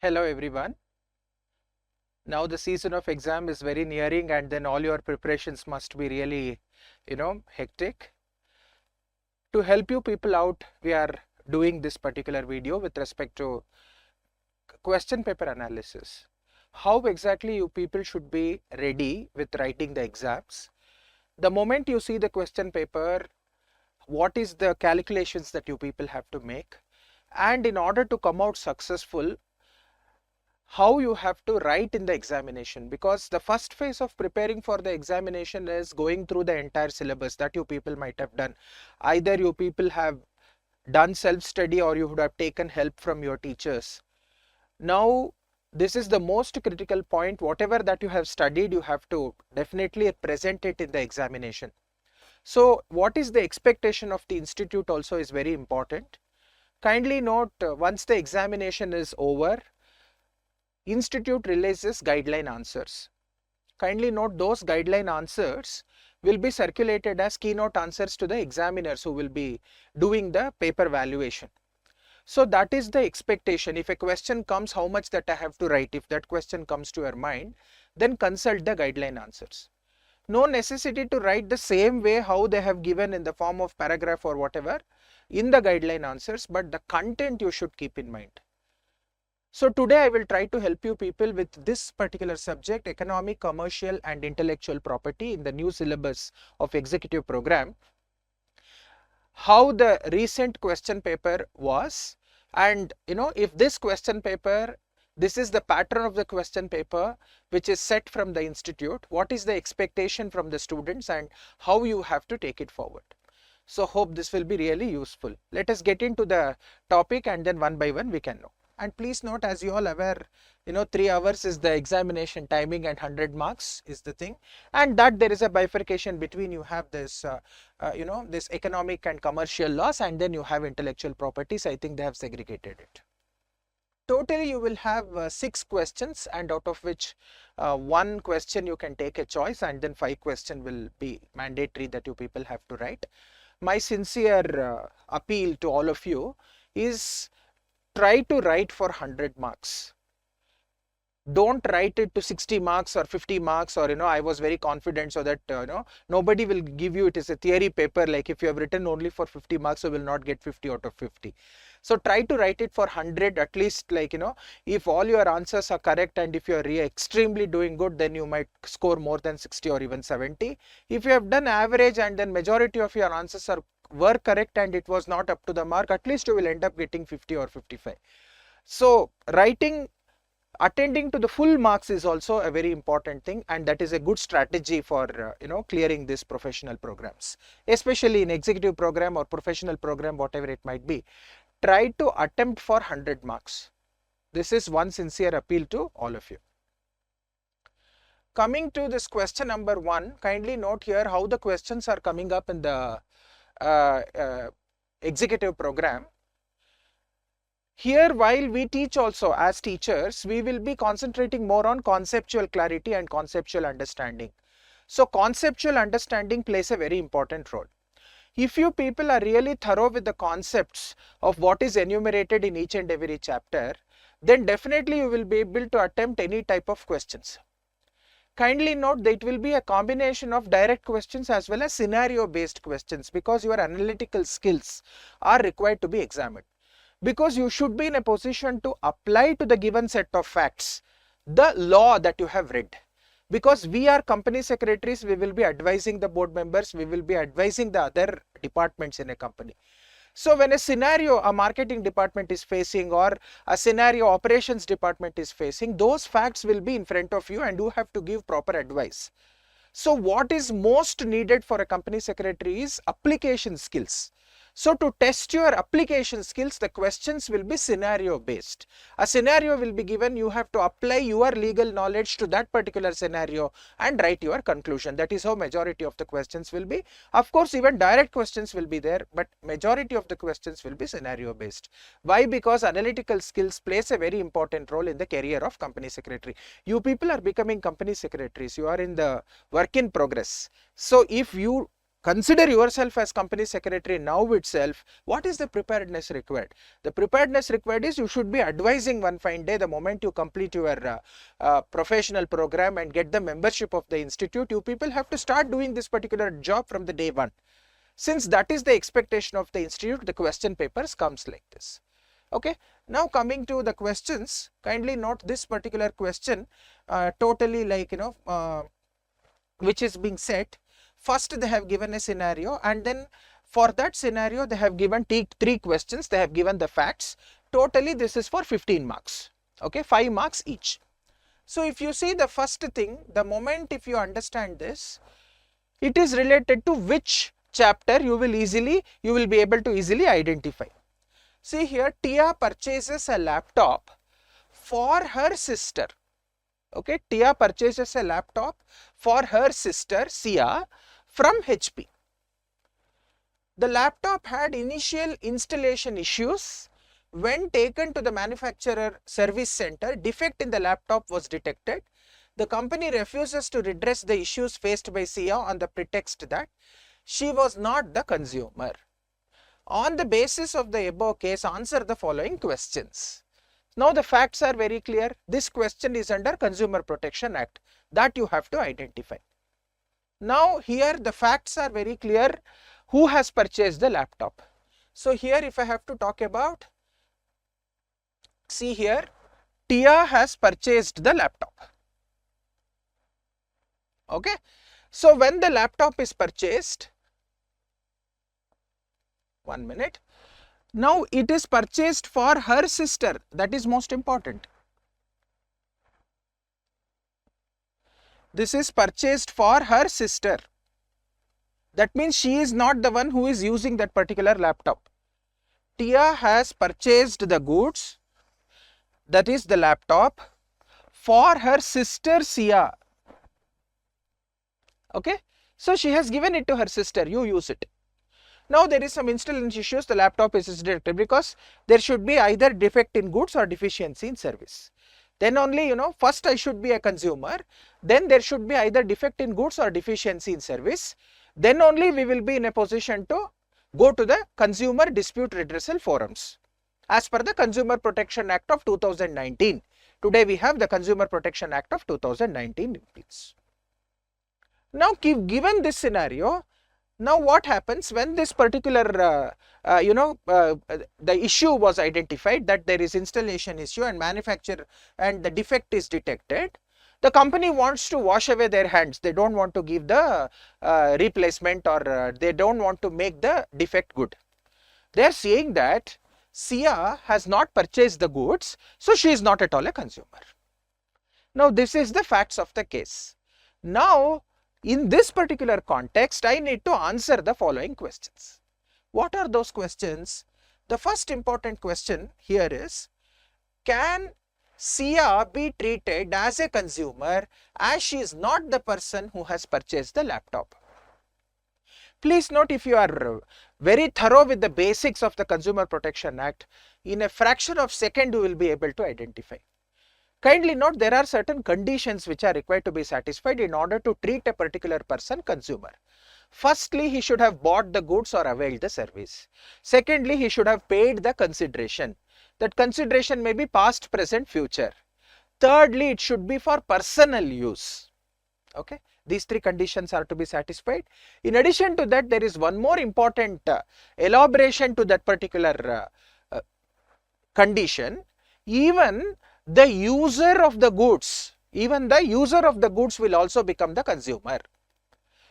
Hello everyone. Now the season of exam is very nearing and then all your preparations must be really, hectic. To help you people out, we are doing this particular video with respect to question paper analysis. How exactly you people should be ready with writing the exams. The moment you see the question paper, what is the calculations that you people have to make, and in order to come out successful, how you have to write in the examination, because the first phase of preparing for the examination is going through the entire syllabus that you people might have done. Either you people have done self-study or you would have taken help from your teachers. Now this is the most critical point. Whatever that you have studied, you have to definitely present it in the examination. So what is the expectation of the institute also is very important. Kindly note, once the examination is over, Institute releases guideline answers. Kindly note, those guideline answers will be circulated as keynote answers to the examiners who will be doing the paper valuation. So that is the expectation. If a question comes, how much that I have to write, if that question comes to your mind, then consult the guideline answers. No necessity to write the same way how they have given in the form of paragraph or whatever in the guideline answers, but the content you should keep in mind. So today I will try to help you people with this particular subject, economic, commercial and intellectual property in the new syllabus of executive program. How the recent question paper was, and if this question paper, this is the pattern of the question paper which is set from the institute, what is the expectation from the students and how you have to take it forward. So hope this will be really useful. Let us get into the topic and then one by one we can know. And please note, as you all aware, 3 hours is the examination timing and 100 marks is the thing, and that there is a bifurcation between, you have this this economic and commercial laws, and then you have intellectual properties. I think they have segregated it. Totally you will have 6 questions, and out of which 1 question you can take a choice, and then 5 questions will be mandatory that you people have to write. My sincere appeal to all of you is, try to write for 100 marks. Don't write it to 60 marks or 50 marks, or I was very confident, so that nobody will give you, it is a theory paper, like if you have written only for 50 marks, you will not get 50 out of 50. So try to write it for 100 at least, like if all your answers are correct and if you are extremely doing good, then you might score more than 60 or even 70. If you have done average and then majority of your answers were correct and it was not up to the mark, at least you will end up getting 50 or 55. So attending to the full marks is also a very important thing, and that is a good strategy for clearing these professional programs, especially in executive program or professional program, whatever it might be. Try to attempt for 100 marks. This is one sincere appeal to all of you. Coming to this question number 1, kindly note here how the questions are coming up in the executive program. Here, while we teach also as teachers, we will be concentrating more on conceptual clarity and conceptual understanding. So conceptual understanding plays a very important role. If you people are really thorough with the concepts of what is enumerated in each and every chapter, then definitely you will be able to attempt any type of questions. Kindly note that it will be a combination of direct questions as well as scenario based questions, because your analytical skills are required to be examined. Because you should be in a position to apply to the given set of facts the law that you have read. Because we are company secretaries, we will be advising the board members, we will be advising the other departments in a company. So when a scenario a marketing department is facing or a scenario operations department is facing, those facts will be in front of you and you have to give proper advice. So what is most needed for a company secretary is application skills. So to test your application skills, the questions will be scenario based. A scenario will be given, you have to apply your legal knowledge to that particular scenario and write your conclusion. That is how majority of the questions will be. Of course, even direct questions will be there, but majority of the questions will be scenario based. Why? Because analytical skills plays a very important role in the career of company secretary. You people are becoming company secretaries, you are in the work in progress. So if you consider yourself as company secretary now itself, what is the preparedness required? The preparedness required is you should be advising one fine day, the moment you complete your professional program and get the membership of the institute, you people have to start doing this particular job from the day one. Since that is the expectation of the institute, the question papers comes like this. Okay, now coming to the questions, kindly note this particular question, totally like which is being set. First they have given a scenario, and then for that scenario they have given three questions. They have given the facts. Totally this is for 15 marks. Okay, 5 marks each. So if you see the first thing, the moment if you understand this, it is related to which chapter you will be able to easily identify. See here, Tia purchases a laptop for her sister. Okay, Tia purchases a laptop for her sister Sia from HP. The laptop had initial installation issues. When taken to the manufacturer service center, defect in the laptop was detected. The company refuses to redress the issues faced by Sia on the pretext that she was not the consumer. On the basis of the above case, answer the following questions. Now the facts are very clear. This question is under Consumer Protection Act, that you have to identify. Now here the facts are very clear. Who has purchased the laptop? So here if I have to talk about, see here, Tia has purchased the laptop. Okay, so when the laptop is purchased, 1 minute, now it is purchased for her sister. That is most important. This is purchased for her sister. That means she is not the one who is using that particular laptop. Tia has purchased the goods, that is the laptop, for her sister Sia. Okay, so she has given it to her sister, you use it. Now there is some installation issues, the laptop is detected because there should be either defect in goods or deficiency in service. Then only, first I should be a consumer, then there should be either defect in goods or deficiency in service. Then only we will be in a position to go to the consumer dispute redressal forums as per the Consumer Protection Act of 2019. Today we have the Consumer Protection Act of 2019 in place. Now given this scenario, now what happens when this particular the issue was identified, that there is installation issue and manufacture and the defect is detected, the company wants to wash away their hands. They don't want to give the replacement, or they don't want to make the defect good. They are saying that Sia has not purchased the goods, so she is not at all a consumer. Now this is the facts of the case. Now in this particular context, I need to answer the following questions. What are those questions? The first important question here is, can Sia be treated as a consumer as she is not the person who has purchased the laptop? Please note, if you are very thorough with the basics of the Consumer Protection Act, in a fraction of a second you will be able to identify. Kindly note, there are certain conditions which are required to be satisfied in order to treat a particular person consumer. Firstly, he should have bought the goods or availed the service. Secondly, he should have paid the consideration. That consideration may be past, present, future. Thirdly, it should be for personal use. Okay, these three conditions are to be satisfied. In addition to that, there is one more important elaboration to that particular condition. Even the user of the goods, will also become the consumer.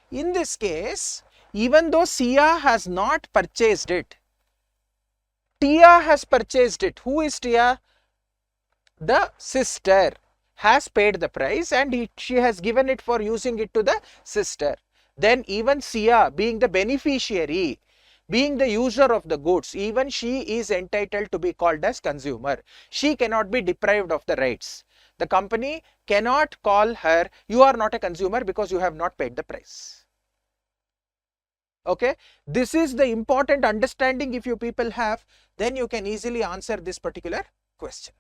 In this case, even though Sia has not purchased it, Tia has purchased it. Who is Tia? The sister has paid the price and she has given it for using it to the sister. Then even Sia, being the beneficiary, being the user of the goods, even she is entitled to be called as consumer. She cannot be deprived of the rights. The company cannot call her, you are not a consumer because you have not paid the price. Okay, this is the important understanding if you people have, then you can easily answer this particular question.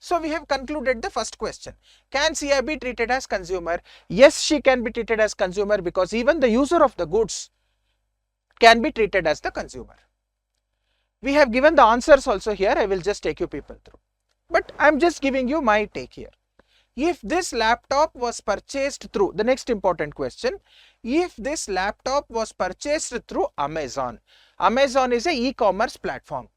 So we have concluded the first question. Can CA be treated as consumer? Yes, she can be treated as consumer because even the user of the goods can be treated as the consumer. We have given the answers also here. I will just take you people through. But I am just giving you my take here. If this laptop was purchased through, the next important question, if this laptop was purchased through Amazon, Amazon is a e-commerce platform.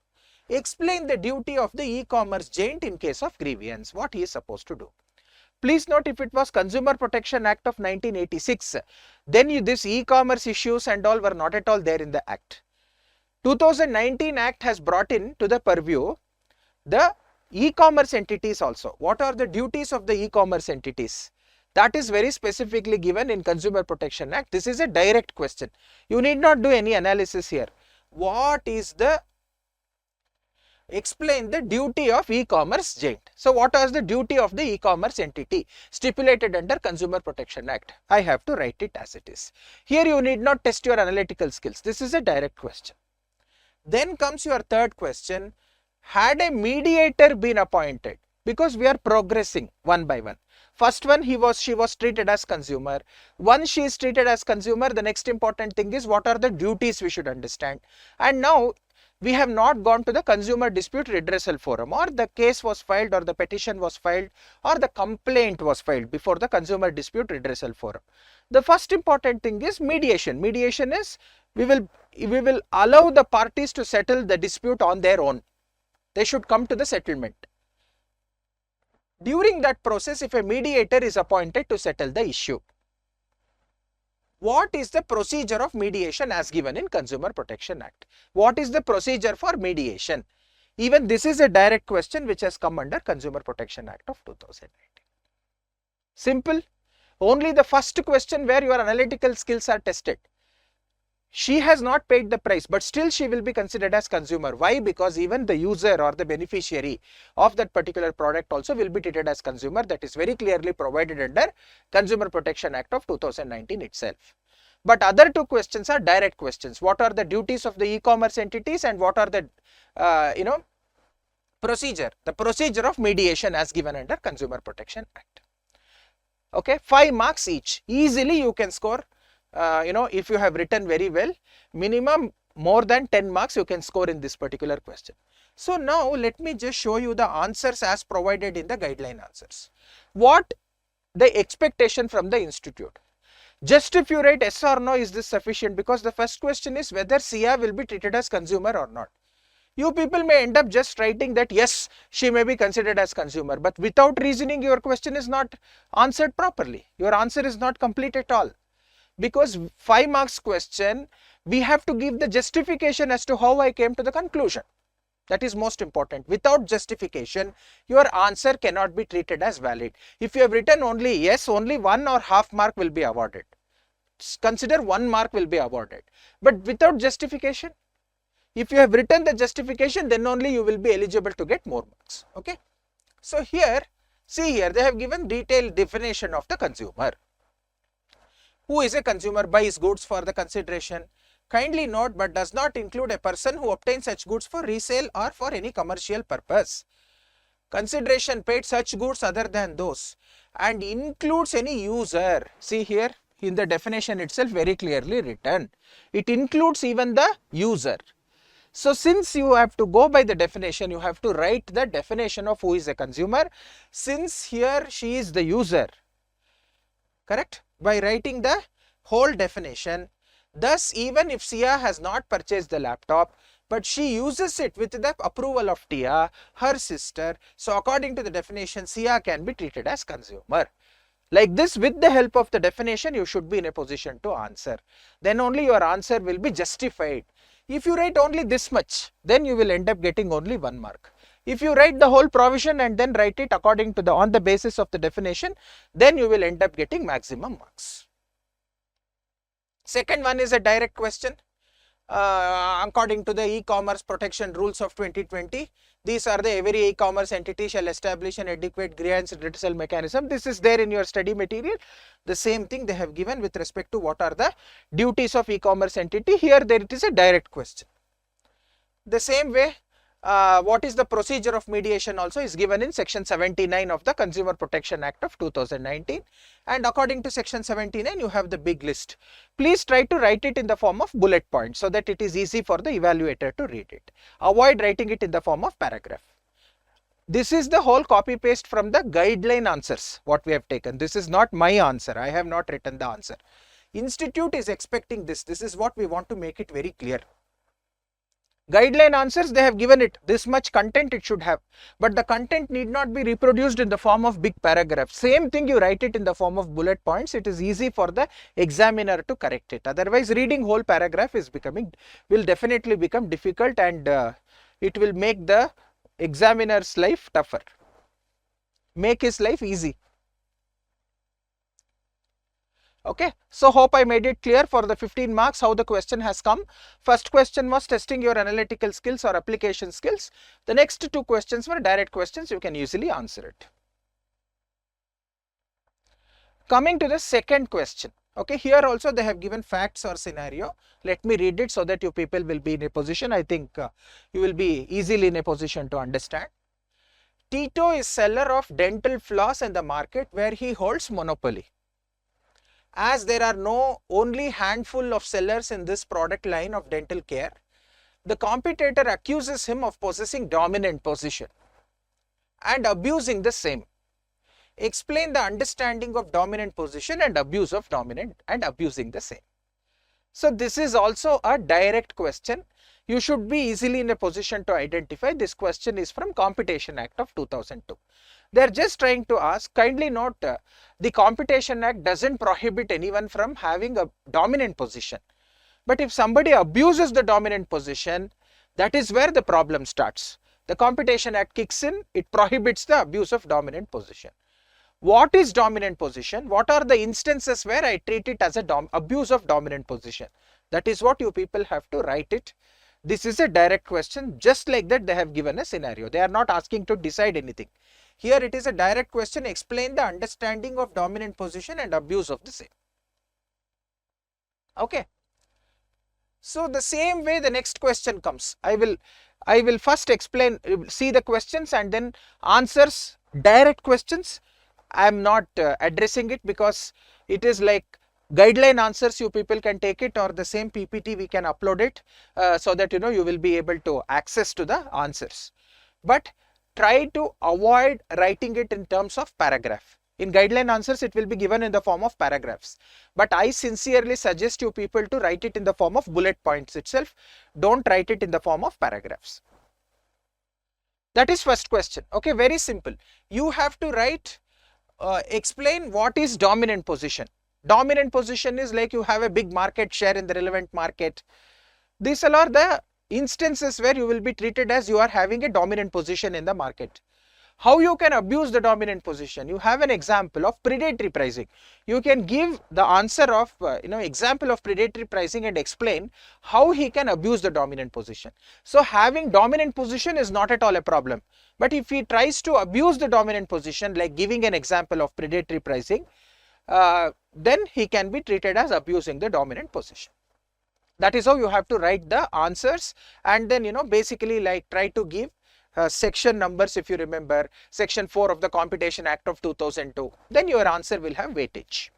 Explain the duty of the e-commerce giant in case of grievance, what he is supposed to do. Please note, if it was Consumer Protection Act of 1986, then this e-commerce issues and all were not at all there in the act. 2019 Act has brought in to the purview the e-commerce entities also. What are the duties of the e-commerce entities? That is very specifically given in Consumer Protection Act. This is a direct question. You need not do any analysis here. What is the, explain the duty of e-commerce giant. So what is the duty of the e-commerce entity stipulated under Consumer Protection Act? I have to write it as it is. Here you need not test your analytical skills. This is a direct question. Then comes your third question. Had a mediator been appointed? Because we are progressing one by one. First one, she was treated as consumer. Once she is treated as consumer, the next important thing is what are the duties we should understand. And now we have not gone to the Consumer Dispute Redressal Forum, or the case was filed, or the petition was filed, or the complaint was filed before the Consumer Dispute Redressal Forum. The first important thing is mediation. Mediation is we will allow the parties to settle the dispute on their own. They should come to the settlement. During that process, if a mediator is appointed to settle the issue, what is the procedure of mediation as given in Consumer Protection Act? What is the procedure for mediation? Even this is a direct question which has come under Consumer Protection Act of 2019. Simple. Only the first question where your analytical skills are tested. She has not paid the price, but still she will be considered as consumer. Why? Because even the user or the beneficiary of that particular product also will be treated as consumer. That is very clearly provided under Consumer Protection Act of 2019 itself. But other two questions are direct questions. What are the duties of the e-commerce entities, and what are the procedure? The procedure of mediation as given under Consumer Protection Act. Okay, 5 marks each. Easily you can score. If you have written very well, minimum more than 10 marks you can score in this particular question. So now let me just show you the answers as provided in the guideline answers. What the expectation from the institute? Just if you write yes or no, is this sufficient? Because the first question is whether SIA will be treated as consumer or not. You people may end up just writing that yes, she may be considered as consumer, but without reasoning your question is not answered properly. Your answer is not complete at all. Because 5 marks question, we have to give the justification as to how I came to the conclusion. That is most important. Without justification, your answer cannot be treated as valid. If you have written only yes, only 1 or half mark will be awarded. Consider 1 mark will be awarded. But without justification, if you have written the justification, then only you will be eligible to get more marks. Okay. So here, see here, they have given detailed definition of the consumer. Who is a consumer? Buys goods for the consideration. Kindly note, but does not include a person who obtains such goods for resale or for any commercial purpose. Consideration paid such goods other than those, and includes any user. See here in the definition itself very clearly written. It includes even the user. So since you have to go by the definition, you have to write the definition of who is a consumer. Since here she is the user, correct? By writing the whole definition. Thus, even if Sia has not purchased the laptop, but she uses it with the approval of Tia, her sister, so according to the definition, Sia can be treated as consumer. Like this, with the help of the definition, you should be in a position to answer. Then only your answer will be justified. If you write only this much, then you will end up getting only 1 mark. If you write the whole provision and then write it according to on the basis of the definition, then you will end up getting maximum marks. Second one is a direct question. According to the e-commerce protection rules of 2020, these are the every e-commerce entity shall establish an adequate grievance redressal mechanism. This is there in your study material. The same thing they have given with respect to what are the duties of e-commerce entity. Here it is a direct question. The same way, what is the procedure of mediation also is given in section 79 of the Consumer Protection Act of 2019, and according to section 79 you have the big list. Please try to write it in the form of bullet points so that it is easy for the evaluator to read it. Avoid writing it in the form of paragraph. This is the whole copy paste from the guideline answers what we have taken. This is not my answer. I have not written the answer. Institute is expecting this. This is what we want to make it very clear. Guideline answers, they have given it this much content it should have, but the content need not be reproduced in the form of big paragraph. Same thing, you write it in the form of bullet points. It is easy for the examiner to correct it. Otherwise reading whole paragraph will definitely become difficult, and it will make the examiner's life tougher. Make his life easy. Okay, so hope I made it clear for the 15 marks how the question has come. First question was testing your analytical skills or application skills. The next two questions were direct questions. You can easily answer it. Coming to the second question. Okay, here also they have given facts or scenario. Let me read it so that you people will be in a position. I think you will be easily in a position to understand. Tito is seller of dental floss in the market where he holds monopoly. As there are only handful of sellers in this product line of dental care, the competitor accuses him of possessing dominant position and abusing the same. Explain the understanding of dominant position and abuse of dominant and abusing the same. So this is also a direct question. You should be easily in a position to identify. This question is from Competition Act of 2002. They are just trying to ask, kindly note, the Competition Act doesn't prohibit anyone from having a dominant position. But if somebody abuses the dominant position, that is where the problem starts. The Competition Act kicks in, it prohibits the abuse of dominant position. What is dominant position? What are the instances where I treat it as a abuse of dominant position? That is what you people have to write it. This is a direct question. Just like that, they have given a scenario. They are not asking to decide anything. Here it is a direct question. Explain the understanding of dominant position and abuse of the same. Okay. So the same way the next question comes. I will first explain, see the questions and then answers, direct questions. I am not addressing it because it is like guideline answers. You people can take it, or the same PPT we can upload it so that you will be able to access to the answers. But try to avoid writing it in terms of paragraph. In guideline answers it will be given in the form of paragraphs, but I sincerely suggest you people to write it in the form of bullet points itself. Don't write it in the form of paragraphs. That is first question. Okay, very simple. You have to write, explain what is dominant position. Dominant position is like you have a big market share in the relevant market. These are the instances where you will be treated as you are having a dominant position in the market. How you can abuse the dominant position? You have an example of predatory pricing. You can give the answer of example of predatory pricing and explain how he can abuse the dominant position. So having dominant position is not at all a problem. But if he tries to abuse the dominant position, like giving an example of predatory pricing, then he can be treated as abusing the dominant position. That is how you have to write the answers, and then basically like try to give section numbers. If you remember section 4 of the Competition Act of 2002, then your answer will have weightage.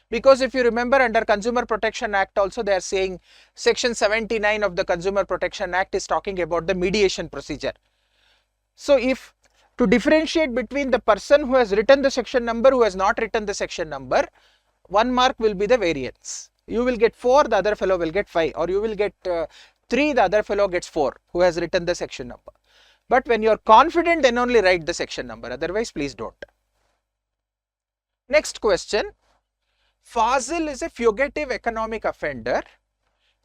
Because if you remember, under Consumer Protection Act also they are saying section 79 of the Consumer Protection Act is talking about the mediation procedure. So if to differentiate between the person who has written the section number, who has not written the section number, 1 mark will be the variance. You will get 4, the other fellow will get 5, or you will get 3, the other fellow gets 4 who has written the section number. But when you are confident, then only write the section number, otherwise please don't. Next question. Fazil is a fugitive economic offender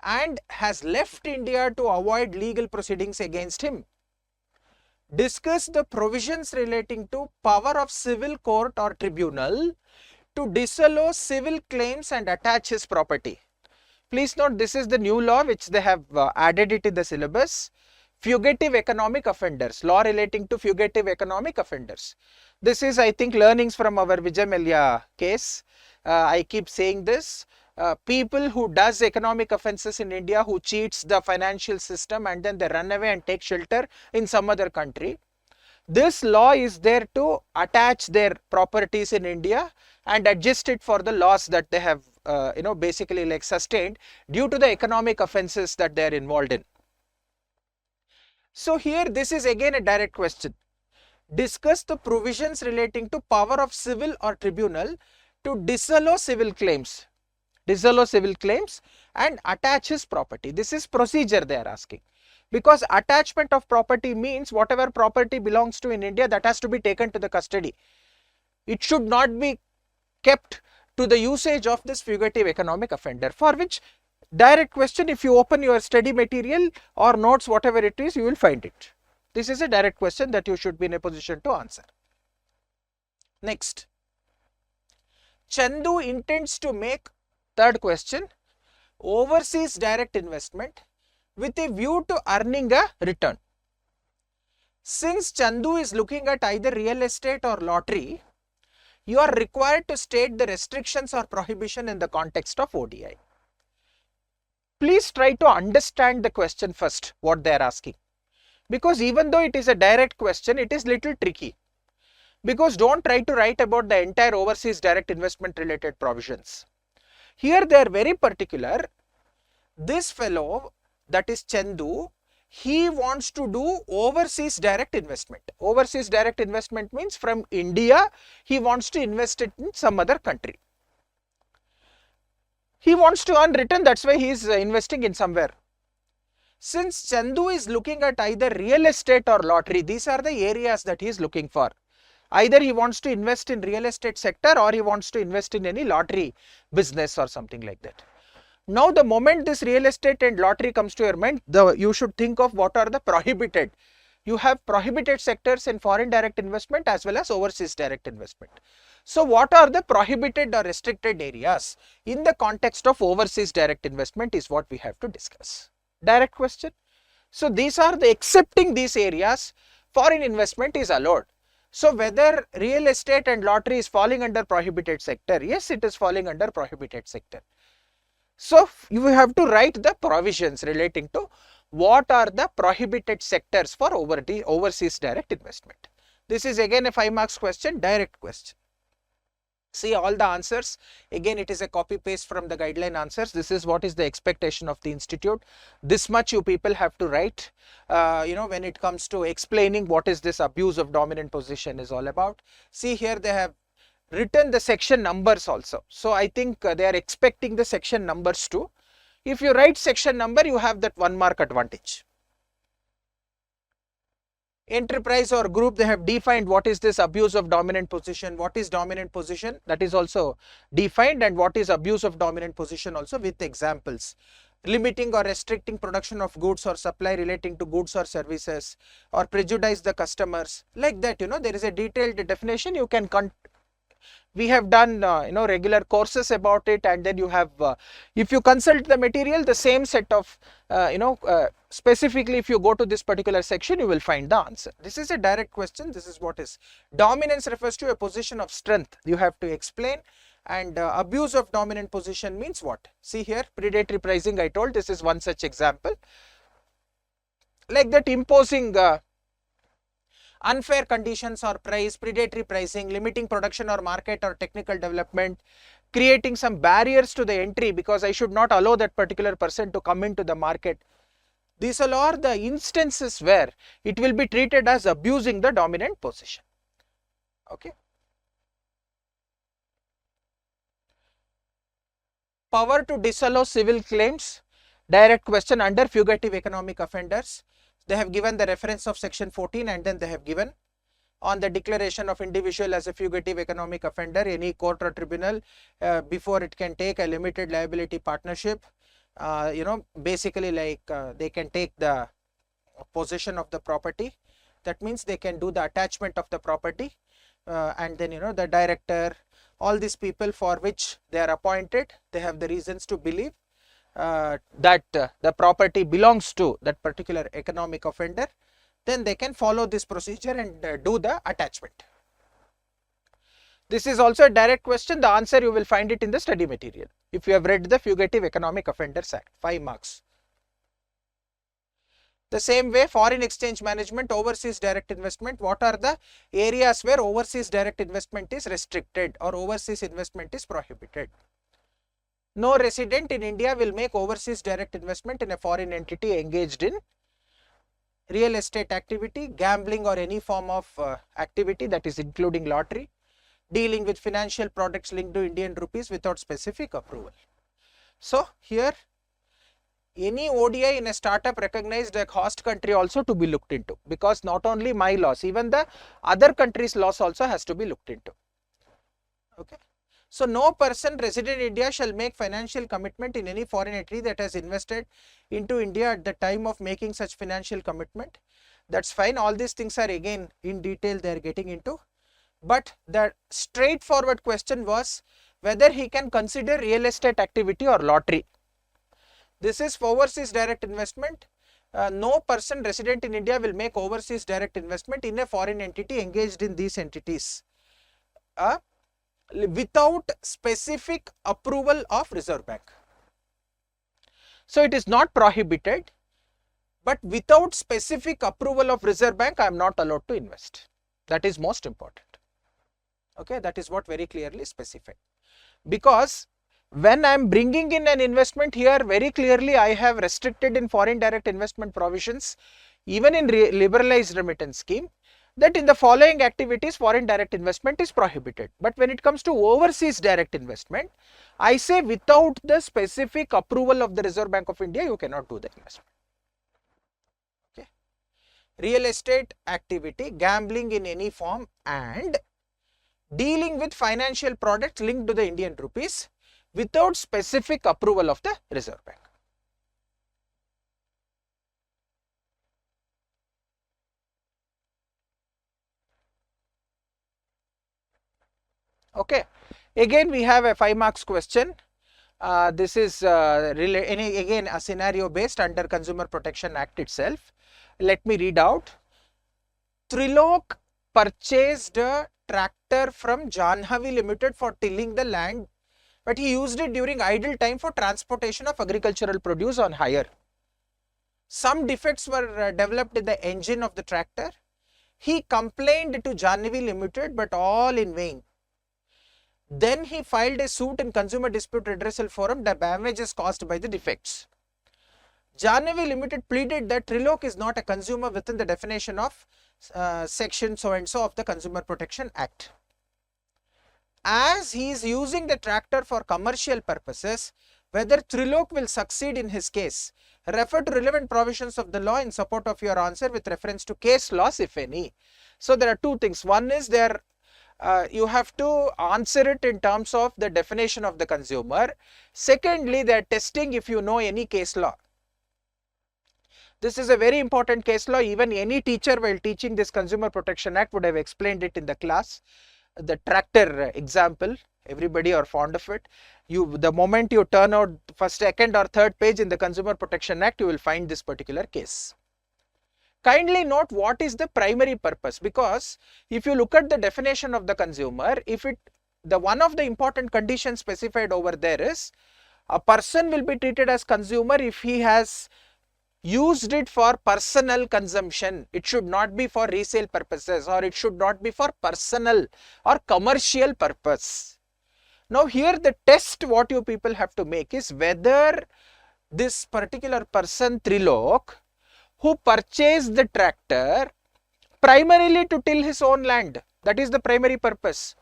and has left India to avoid legal proceedings against him. Discuss the provisions relating to power of civil court or tribunal to disallow civil claims and attach his property. Please note, this is the new law which they have added it in the syllabus. Fugitive economic offenders, law relating to fugitive economic offenders. This is, I think, learnings from our Vijay Mallya case. I keep saying this. people who does economic offences in India, who cheats the financial system and then they run away and take shelter in some other country. This law is there to attach their properties in India and adjust it for the loss that they have basically like sustained due to the economic offences that they are involved in. So here this is again a direct question. Discuss the provisions relating to power of civil or tribunal to disallow civil claims and attach his property. This is procedure they are asking, because attachment of property means whatever property belongs to in India, that has to be taken to the custody. It should not be kept to the usage of this fugitive economic offender, for which direct question, if you open your study material or notes, whatever it is, you will find it. This is a direct question that you should be in a position to answer. Next, Chandu intends to make, third question, overseas direct investment with a view to earning a return. Since Chandu is looking at either real estate or lottery, you are required to state the restrictions or prohibition in the context of ODI. Please try to understand the question first, what they are asking. Because even though it is a direct question, it is little tricky. Because don't try to write about the entire overseas direct investment related provisions. Here they are very particular. This fellow, that is Chandu, he wants to do overseas direct investment. Overseas direct investment means from India, he wants to invest it in some other country. He wants to earn return, that's why he is investing in somewhere. Since Chandu is looking at either real estate or lottery, these are the areas that he is looking for. Either he wants to invest in real estate sector or he wants to invest in any lottery business or something like that. Now the moment this real estate and lottery comes to your mind, you should think of what are the prohibited. You have prohibited sectors in foreign direct investment as well as overseas direct investment. So what are the prohibited or restricted areas in the context of overseas direct investment is what we have to discuss. Direct question. So these are the, excepting these areas, foreign investment is allowed. So whether real estate and lottery is falling under prohibited sector, yes, it is falling under prohibited sector. So you have to write the provisions relating to what are the prohibited sectors for overseas direct investment. This is again a 5 marks question, direct question. See all the answers. Again, it is a copy paste from the guideline answers. This is what is the expectation of the institute. This much you people have to write, when it comes to explaining what is this abuse of dominant position is all about. See here they have written the section numbers also. So I think they are expecting the section numbers too. If you write section number, you have that 1 mark advantage. Enterprise or group, they have defined what is this abuse of dominant position, what is dominant position, that is also defined, and what is abuse of dominant position also with examples. Limiting or restricting production of goods or supply relating to goods or services, or prejudice the customers, like that, there is a detailed definition. You can we have done regular courses about it, and then you have if you consult the material, the same set of specifically if you go to this particular section, you will find the answer. This is a direct question. This is what is dominance refers to a position of strength. You have to explain. And abuse of dominant position means what? See here, predatory pricing, I told this is one such example. Like that, imposing unfair conditions or price, predatory pricing, limiting production or market or technical development, creating some barriers to the entry because I should not allow that particular person to come into the market. These all are the instances where it will be treated as abusing the dominant position. Okay. Power to disallow civil claims, direct question under fugitive economic offenders. They have given the reference of section 14, and then they have given on the declaration of individual as a fugitive economic offender, any court or tribunal before it can take a limited liability partnership, basically like they can take the possession of the property. That means they can do the attachment of the property and then the director, all these people for which they are appointed, they have the reasons to believe that the property belongs to that particular economic offender, then they can follow this procedure and do the attachment. This is also a direct question. The answer you will find it in the study material. if you have read the Fugitive Economic Offenders Act, 5 marks. The same way, foreign exchange management, overseas direct investment, what are the areas where overseas direct investment is restricted or overseas investment is prohibited? No resident in India will make overseas direct investment in a foreign entity engaged in real estate activity, gambling or any form of activity, that is including lottery, dealing with financial products linked to Indian rupees without specific approval. So here any ODI in a startup recognized a host country also to be looked into, because not only my laws, even the other countries' laws also has to be looked into. Okay. So no person resident in India shall make financial commitment in any foreign entity that has invested into India at the time of making such financial commitment. That's fine. All these things are again in detail they are getting into. But the straightforward question was whether he can consider real estate activity or lottery. This is for overseas direct investment. No person resident in India will make overseas direct investment in a foreign entity engaged in these entities without specific approval of Reserve Bank. So it is not prohibited, but without specific approval of Reserve Bank, I am not allowed to invest. That is most important. Okay, that is what very clearly specified. Because when I am bringing in an investment here, very clearly I have restricted in foreign direct investment provisions, even in liberalized remittance scheme, that in the following activities foreign direct investment is prohibited. But when it comes to overseas direct investment, I say without the specific approval of the Reserve Bank of India, you cannot do the investment. Okay. Real estate activity, gambling in any form, and dealing with financial products linked to the Indian rupees without specific approval of the Reserve Bank. Okay. Again, we have a 5 marks question. This is again a scenario based under Consumer Protection Act itself. Let me read out. Trilok purchased a tractor from Janhavi Limited for tilling the land, but he used it during idle time for transportation of agricultural produce on hire. Some defects were developed in the engine of the tractor. He complained to Janhavi Limited, but all in vain. Then he filed a suit in Consumer Dispute Redressal Forum, the damages caused by the defects. Janhavi Limited pleaded that Trilok is not a consumer within the definition of section so and so of the Consumer Protection Act. As he is using the tractor for commercial purposes, whether Trilok will succeed in his case, refer to relevant provisions of the law in support of your answer with reference to case laws, if any. So there are two things. One is there you have to answer it in terms of the definition of the consumer. Secondly, they are testing if you know any case law. This is a very important case law. Even any teacher while teaching this Consumer Protection Act would have explained it in the class. The tractor example, everybody are fond of it. The moment you turn out first, second or third page in the Consumer Protection Act, you will find this particular case. Kindly note what is the primary purpose, because if you look at the definition of the consumer, one of the important conditions specified over there is a person will be treated as consumer if he has used it for personal consumption. It should not be for resale purposes, or it should not be for personal or commercial purpose. Now here the test what you people have to make is whether this particular person Trilok, who purchased the tractor primarily to till his own land, that is the primary purpose,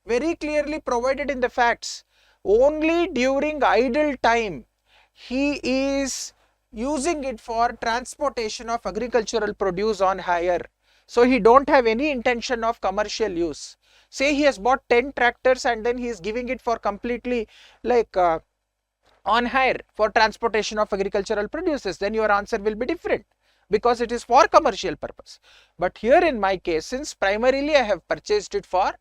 very clearly provided in the facts. Only during idle time he is using it for transportation of agricultural produce on hire. So he don't have any intention of commercial use. Say he has bought 10 tractors and then he is giving it for completely like on hire for transportation of agricultural produces, then your answer will be different, because it is for commercial purpose. But here in my case, since primarily I have purchased it for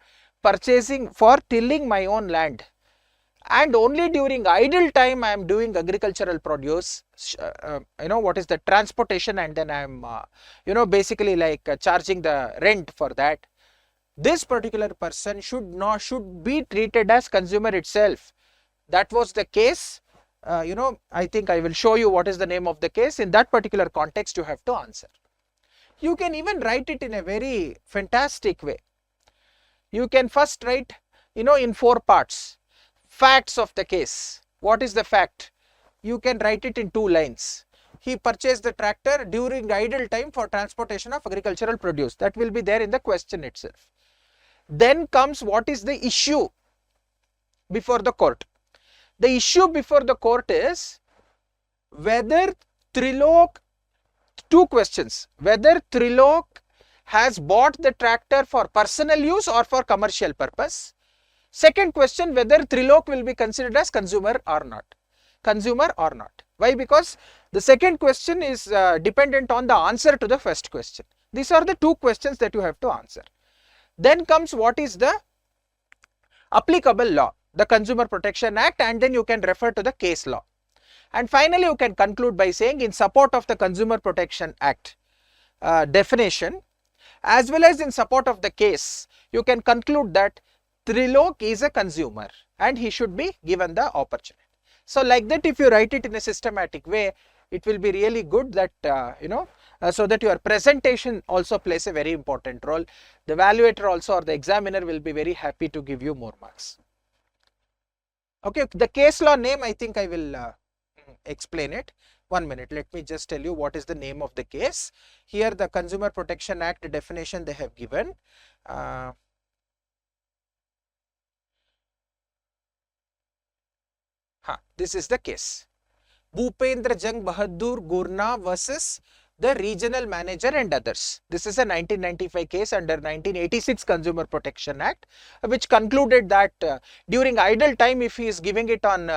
tilling my own land, and only during idle time I am doing agricultural produce, what is the transportation, and then I am basically like charging the rent for that. This particular person should be treated as consumer itself. That was the case. I think I will show you what is the name of the case. In that particular context, you have to answer. You can even write it in a very fantastic way. You can first write, in 4 parts. Facts of the case. What is the fact? You can write it in 2 lines. He purchased the tractor during idle time for transportation of agricultural produce. That will be there in the question itself. Then comes what is the issue before the court. The issue before the court is whether Trilok, 2 questions, whether Trilok has bought the tractor for personal use or for commercial purpose. Second question, whether Trilok will be considered as consumer or not. Consumer or not. Why? Because the second question is dependent on the answer to the first question. These are the 2 questions that you have to answer. Then comes what is the applicable law, the Consumer Protection Act, and then you can refer to the case law. And finally, you can conclude by saying in support of the Consumer Protection Act definition, as well as in support of the case, you can conclude that Trilok is a consumer and he should be given the opportunity. So like that, if you write it in a systematic way, it will be really good that, so that your presentation also plays a very important role. The evaluator also or the examiner will be very happy to give you more marks. Okay, the case law name, I think I will explain it. 1 minute, let me just tell you what is the name of the case. Here the Consumer Protection Act definition they have given. This is the case. Bhupendra Jang Bahadur Gurna versus the regional manager and others. This is a 1995 case under 1986 Consumer Protection Act, which concluded that during idle time, if he is giving it on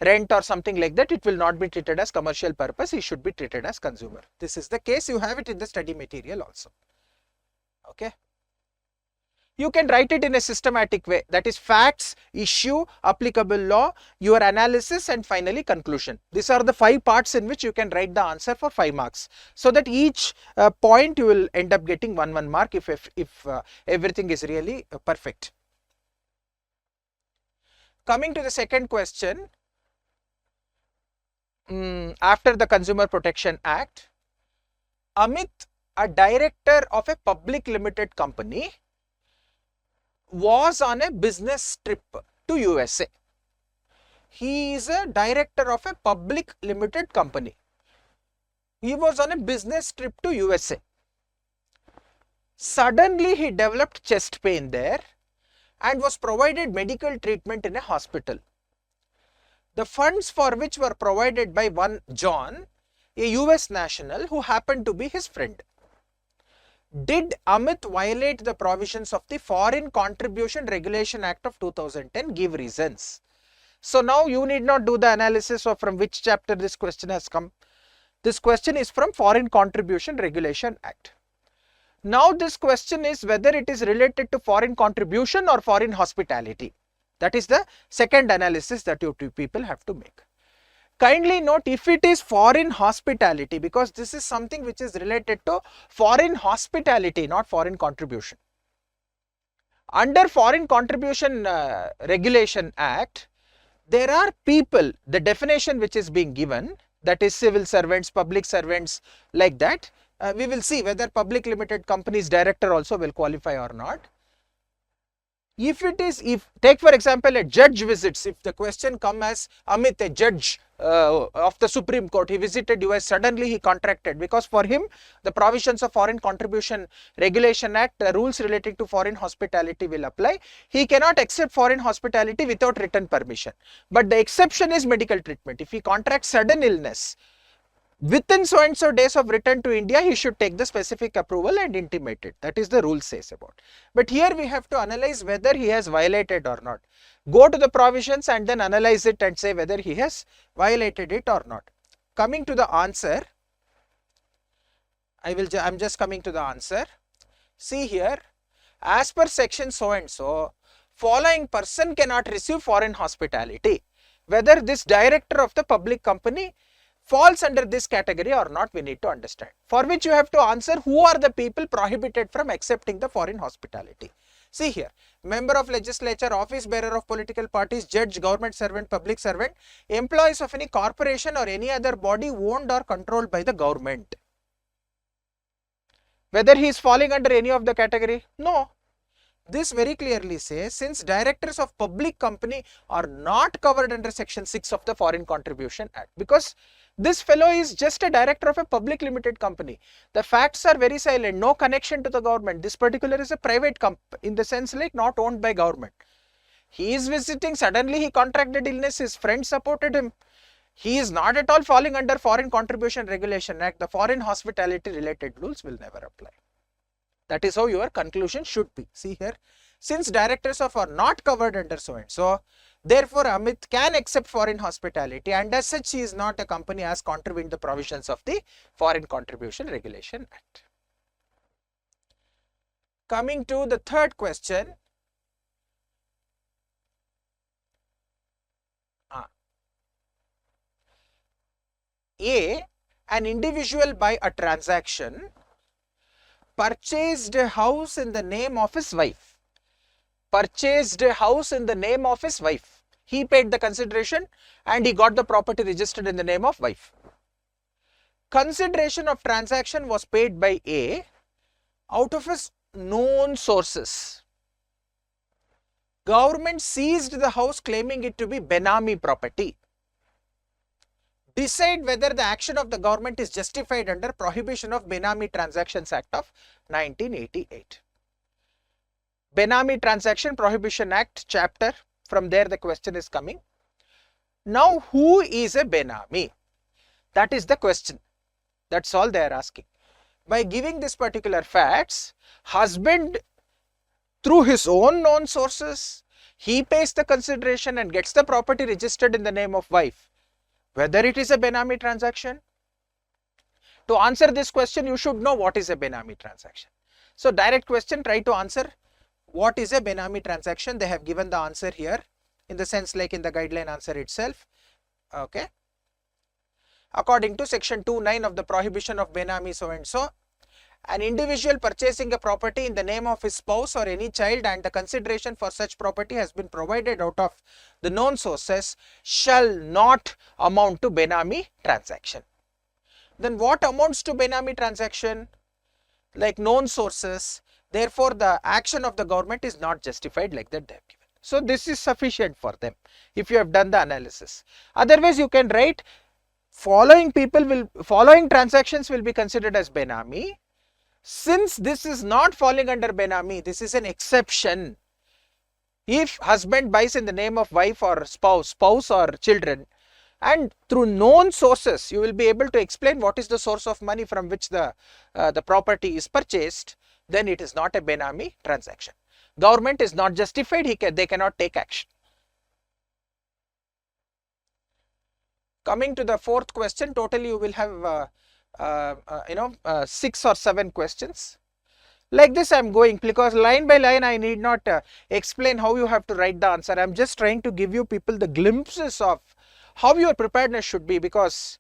rent or something like that, it will not be treated as commercial purpose. He should be treated as consumer. This is the case. You have it in the study material also. Okay. You can write it in a systematic way, that is facts, issue, applicable law, your analysis, and finally conclusion. These are the 5 parts in which you can write the answer for 5 marks. So that each point you will end up getting 1 mark if everything is really perfect. Coming to the second question, after the Consumer Protection Act, Amit, a director of a public limited company, was on a business trip to USA. He is a director of a public limited company. He was on a business trip to USA. Suddenly he developed chest pain there and was provided medical treatment in a hospital. The funds for which were provided by one John, a US national who happened to be his friend. Did Amit violate the provisions of the Foreign Contribution Regulation Act of 2010? Give reasons. So now you need not do the analysis of from which chapter this question has come. This question is from Foreign Contribution Regulation Act. Now this question is whether it is related to foreign contribution or foreign hospitality. That is the second analysis that you people have to make. Kindly note, if it is foreign hospitality, because this is something which is related to foreign hospitality, not foreign contribution. Under Foreign Contribution Regulation Act, there are people, the definition which is being given, that is civil servants, public servants, like that. We will see whether public limited companies director also will qualify or not. If it is, take for example a judge visits, if the question come as Amit, a judge of the Supreme Court, he visited US, suddenly he contracted, because for him the provisions of Foreign Contribution Regulation Act, rules relating to foreign hospitality will apply. He cannot accept foreign hospitality without written permission. But the exception is medical treatment. If he contracts sudden illness, within so and so days of return to India, he should take the specific approval and intimate it. That is the rule says about. But here we have to analyze whether he has violated or not. Go to the provisions and then analyze it and say whether he has violated it or not. Coming to the answer, I'm just coming to the answer. See here, as per section so and so, following person cannot receive foreign hospitality. Whether this director of the public company falls under this category or not, we need to understand. For which you have to answer who are the people prohibited from accepting the foreign hospitality. See here, member of legislature, office bearer of political parties, judge, government servant, public servant, employees of any corporation or any other body owned or controlled by the government. Whether he is falling under any of the category? No. This very clearly says, since directors of public company are not covered under section 6 of the Foreign Contribution Act, because this fellow is just a director of a public limited company. The facts are very silent, no connection to the government. This particular is a private company, in the sense like not owned by government. He is visiting, suddenly he contracted illness, his friend supported him. He is not at all falling under Foreign Contribution Regulation Act. The foreign hospitality related rules will never apply. That is how your conclusion should be. See here, since directors of are not covered under so and so, therefore Amit can accept foreign hospitality, and as such he is not a company as contravened the provisions of the Foreign Contribution Regulation Act. Coming to the third question. A, an individual by a transaction purchased a house in the name of his wife. Purchased a house in the name of his wife. He paid the consideration and he got the property registered in the name of wife. Consideration of transaction was paid by A out of his known sources. Government seized the house claiming it to be Benami property. Decide whether the action of the government is justified under Prohibition of Benami Transactions Act of 1988. Benami Transaction Prohibition Act chapter, from there the question is coming. Now who is a Benami? That is the question. That's all they are asking. By giving this particular facts, husband through his own known sources, he pays the consideration and gets the property registered in the name of wife. Whether it is a Benami transaction? To answer this question, you should know what is a Benami transaction. So direct question, try to answer what is a Benami transaction. They have given the answer here in the sense like in the guideline answer itself. Okay. According to section 2(9) of the Prohibition of Benami so and so, an individual purchasing a property in the name of his spouse or any child and the consideration for such property has been provided out of the known sources shall not amount to Benami transaction. Then what amounts to Benami transaction? Like known sources. Therefore, the action of the government is not justified, like that they have given. So this is sufficient for them if you have done the analysis. Otherwise, you can write following transactions will be considered as Benami. Since this is not falling under Benami, this is an exception. If husband buys in the name of wife or spouse or children, and through known sources, you will be able to explain what is the source of money from which the property is purchased, then it is not a Benami transaction. Government is not justified, they cannot take action. Coming to the fourth question, totally you will have 6 or 7 questions. Like this I am going, because line by line I need not explain how you have to write the answer. I am just trying to give you people the glimpses of how your preparedness should be, because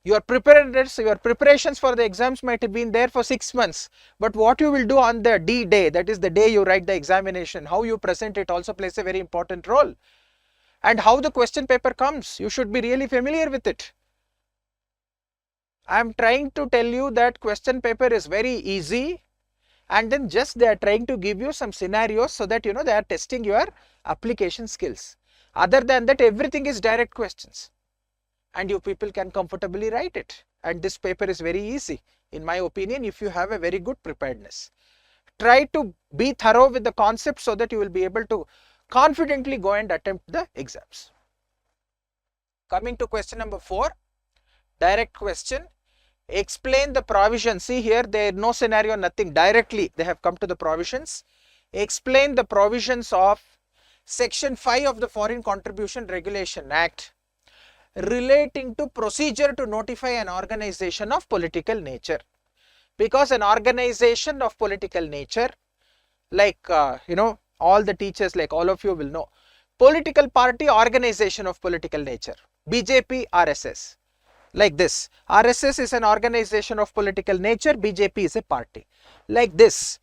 your preparations for the exams might have been there for 6 months, but what you will do on the D day, that is the day you write the examination, how you present it also plays a very important role. And how the question paper comes, you should be really familiar with it. I am trying to tell you that question paper is very easy, and then just they are trying to give you some scenarios so that they are testing your application skills. Other than that, everything is direct questions and you people can comfortably write it, and this paper is very easy in my opinion if you have a very good preparedness. Try to be thorough with the concept so that you will be able to confidently go and attempt the exams. Coming to question number 4, direct question. Explain the provision. See here, there is no scenario, nothing. Directly they have come to the provisions. Explain the provisions of section 5 of the Foreign Contribution Regulation Act relating to procedure to notify an organization of political nature. Because an organization of political nature, like all the teachers, like all of you will know, political party organization of political nature, BJP, RSS. Like this, RSS is an organization of political nature, BJP is a party. Like this,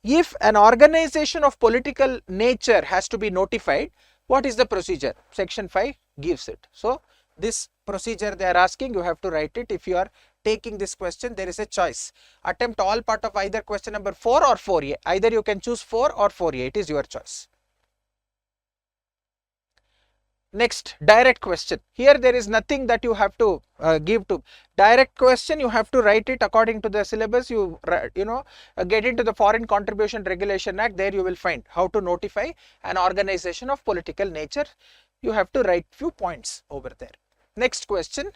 If an organization of political nature has to be notified, what is the procedure? Section 5 gives it. So this procedure they are asking, you have to write it. If you are taking this question, there is a choice. Attempt all part of either question number 4 or 4A. Either you can choose 4 or 4A. It is your choice. Next, direct question. Here there is nothing that you have to give to. Direct question, you have to write it according to the syllabus. You get into the Foreign Contribution Regulation Act. There you will find how to notify an organization of political nature. You have to write few points over there. Next question.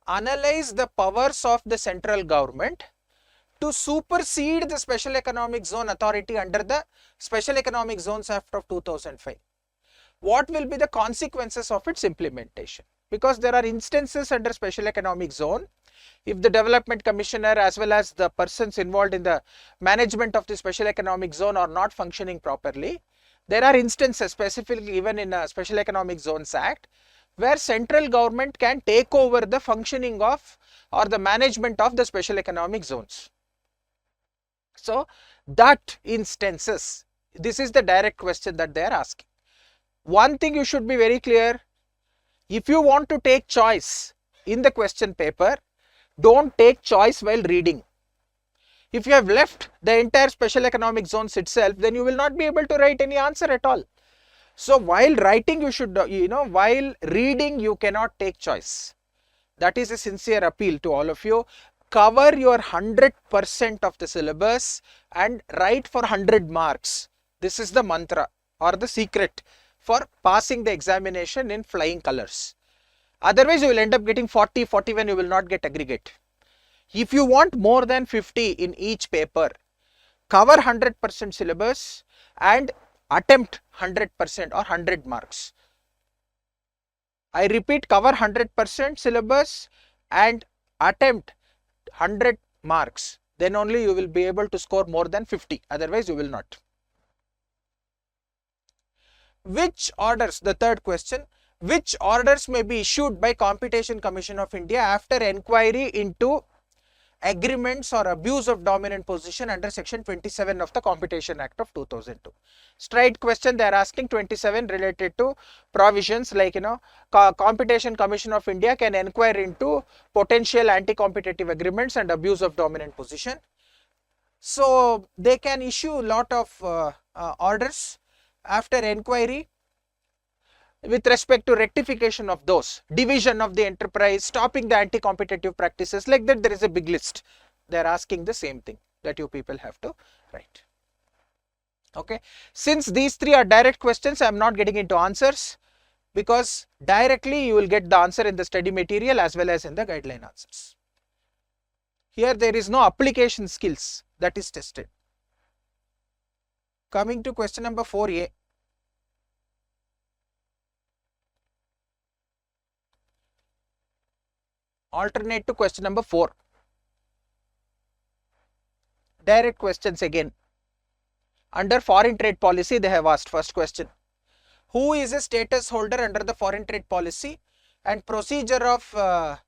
Analyze the powers of the central government to supersede the Special Economic Zone Authority under the Special Economic Zones Act of 2005. What will be the consequences of its implementation? Because there are instances under Special Economic Zone, if the Development Commissioner as well as the persons involved in the management of the Special Economic Zone are not functioning properly, there are instances specifically even in a Special Economic Zones Act where central government can take over the functioning of or the management of the Special Economic Zones. So that instances, this is the direct question that they are asking. One thing you should be very clear, if you want to take choice in the question paper, don't take choice while reading. If you have left the entire Special Economic Zones itself, then you will not be able to write any answer at all. So while writing, you should, while reading, you cannot take choice. That is a sincere appeal to all of you. Cover your 100% of the syllabus and write for 100 marks. This is the mantra or the secret for passing the examination in flying colors. Otherwise, you will end up getting 40, 41, you will not get aggregate. If you want more than 50 in each paper, cover 100% syllabus and attempt 100% or 100 marks. I repeat, cover 100% syllabus and attempt 100 marks. Then only you will be able to score more than 50. Otherwise, you will not. Which orders, the third question, which orders may be issued by Competition Commission of India after enquiry into agreements or abuse of dominant position under section 27 of the Competition Act of 2002. Straight question they are asking, 27 related to provisions like, Competition Commission of India can enquire into potential anti-competitive agreements and abuse of dominant position. So they can issue a lot of orders after enquiry with respect to rectification of those, division of the enterprise, stopping the anti-competitive practices, like that there is a big list. They are asking the same thing that you people have to write. Okay. Since these three are direct questions, I am not getting into answers because directly you will get the answer in the study material as well as in the guideline answers. Here there is no application skills that is tested. Coming to question number 4A. Alternate to question number 4. Direct questions again. Under foreign trade policy, they have asked first question. Who is a status holder under the foreign trade policy and procedure of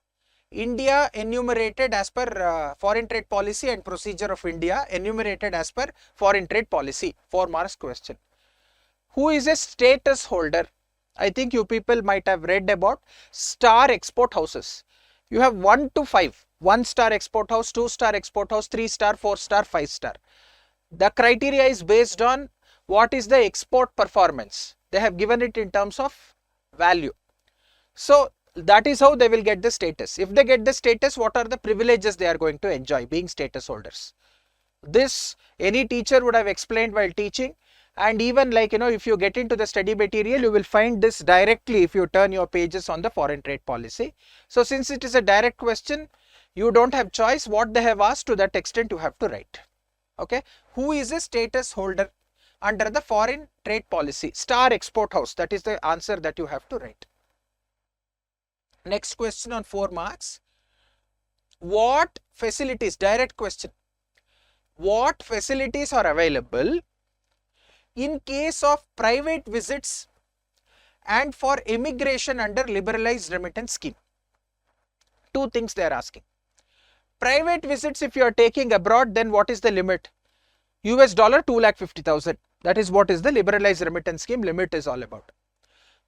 India enumerated as per foreign trade policy and procedure of India enumerated as per foreign trade policy? 4 marks question. Who is a status holder? I think you people might have read about star export houses. You have 1 to 5, 1-star export house, 2-star export house, 3-star, 4-star, 5-star. The criteria is based on what is the export performance. They have given it in terms of value. So that is how they will get the status. If they get the status, what are the privileges they are going to enjoy being status holders? This any teacher would have explained while teaching. And even like, if you get into the study material, you will find this directly if you turn your pages on the foreign trade policy. So since it is a direct question, you don't have choice. What they have asked, to that extent you have to write. Okay. Who is a status holder under the foreign trade policy? Star export house. That is the answer that you have to write. Next question on 4 marks. What facilities, direct question. What facilities are available in case of private visits and for immigration under liberalized remittance scheme? 2 things they are asking. Private visits, if you are taking abroad, then what is the limit? US dollar 2,50,000. That is what is the liberalized remittance scheme limit is all about.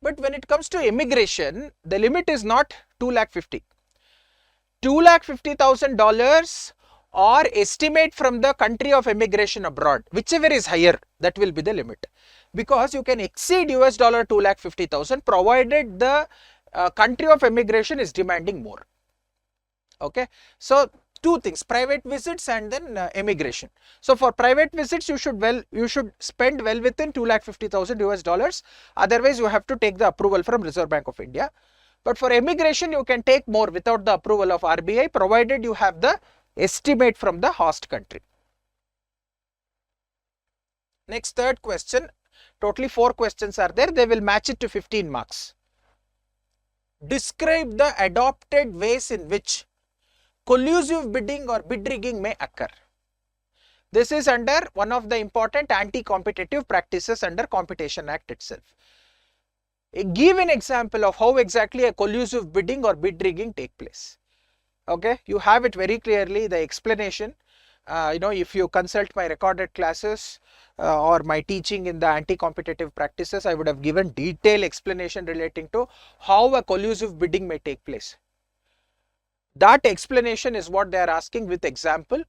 But when it comes to immigration, the limit is not 2,50,000. $2,50,000 or estimate from the country of immigration abroad, whichever is higher, that will be the limit. Because you can exceed US dollar 2,50,000 provided the country of immigration is demanding more. Okay, so two things, private visits and then immigration. So for private visits, you should spend well within 2,50,000 US dollars. Otherwise, you have to take the approval from Reserve Bank of India. But for immigration, you can take more without the approval of RBI, provided you have the estimate from the host country. Next, third question. Totally 4 questions are there. They will match it to 15 marks. Describe the adopted ways in which collusive bidding or bid rigging may occur. This is under one of the important anti-competitive practices under Competition Act itself. Give an example of how exactly a collusive bidding or bid rigging take place. Okay, you have it very clearly, the explanation. If you consult my recorded classes or my teaching in the anti-competitive practices, I would have given detailed explanation relating to how a collusive bidding may take place. That explanation is what they are asking with example.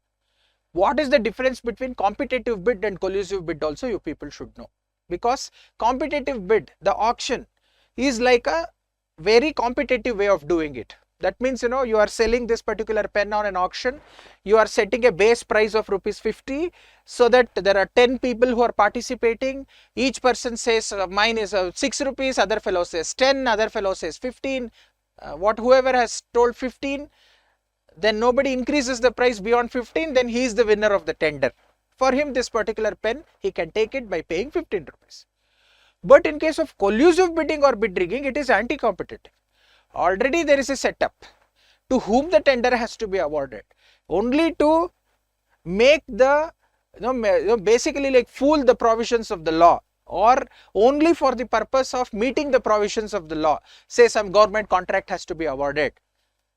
What is the difference between competitive bid and collusive bid also you people should know. Because competitive bid, the auction, is like a very competitive way of doing it. That means, you are selling this particular pen on an auction. You are setting a base price of ₹50 so that there are 10 people who are participating. Each person says mine is ₹6, other fellow says 10, other fellow says 15. Whoever has told 15, then nobody increases the price beyond 15, then he is the winner of the tender. For him, this particular pen, he can take it by paying ₹15. But in case of collusive bidding or bid rigging, it is anti-competitive. Already there is a setup to whom the tender has to be awarded, only to make the, basically like fool the provisions of the law, or only for the purpose of meeting the provisions of the law. Say some government contract has to be awarded.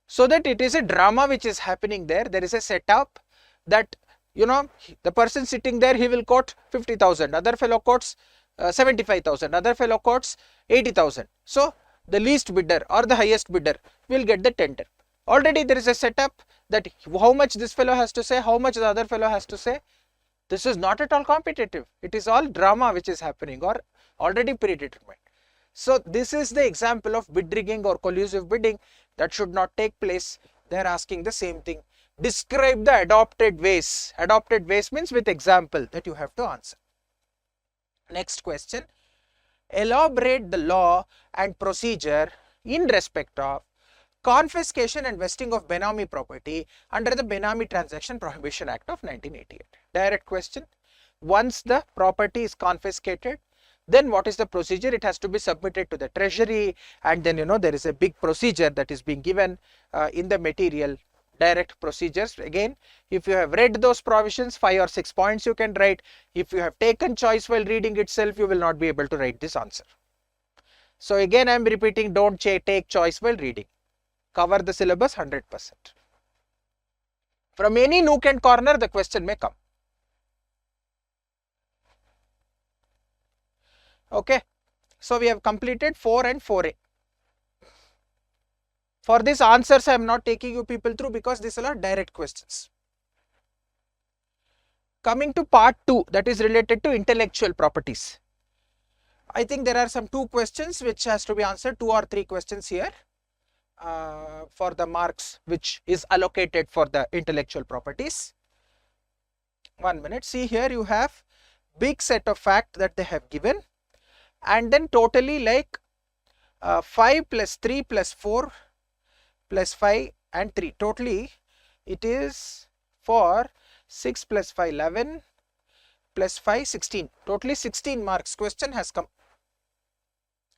So that it is a drama which is happening there. There is a setup that, the person sitting there, he will quote 50,000, other fellow quotes 75,000, other fellow quotes 80,000. So the least bidder or the highest bidder will get the tender. Already there is a setup that how much this fellow has to say, how much the other fellow has to say. This is not at all competitive. It is all drama which is happening or already predetermined. So this is the example of bid rigging or collusive bidding that should not take place. They are asking the same thing. Describe the adopted ways. Adopted ways means with example that you have to answer. Next question. Elaborate the law and procedure in respect of confiscation and vesting of Benami property under the Benami Transaction Prohibition Act of 1988. Direct question. Once the property is confiscated, then what is the procedure? It has to be submitted to the treasury, and then there is a big procedure that is being given in the material. Direct procedures. Again, if you have read those provisions, 5 or 6 points you can write. If you have taken choice while reading itself, you will not be able to write this answer. So again, I am repeating, don't take choice while reading. Cover the syllabus 100%. From any nook and corner, the question may come. Okay, so we have completed 4 and 4A. For these answers, I am not taking you people through because these are direct questions. Coming to part 2, that is related to intellectual properties. I think there are some 2 questions which has to be answered, 2 or 3 questions here for the marks which is allocated for the intellectual properties. 1 minute. See here you have big set of facts that they have given, and then totally like 5 plus 3 plus 4 plus 5 and 3. Totally it is for 6 plus 5 11 plus 5 16. Totally 16 marks question has come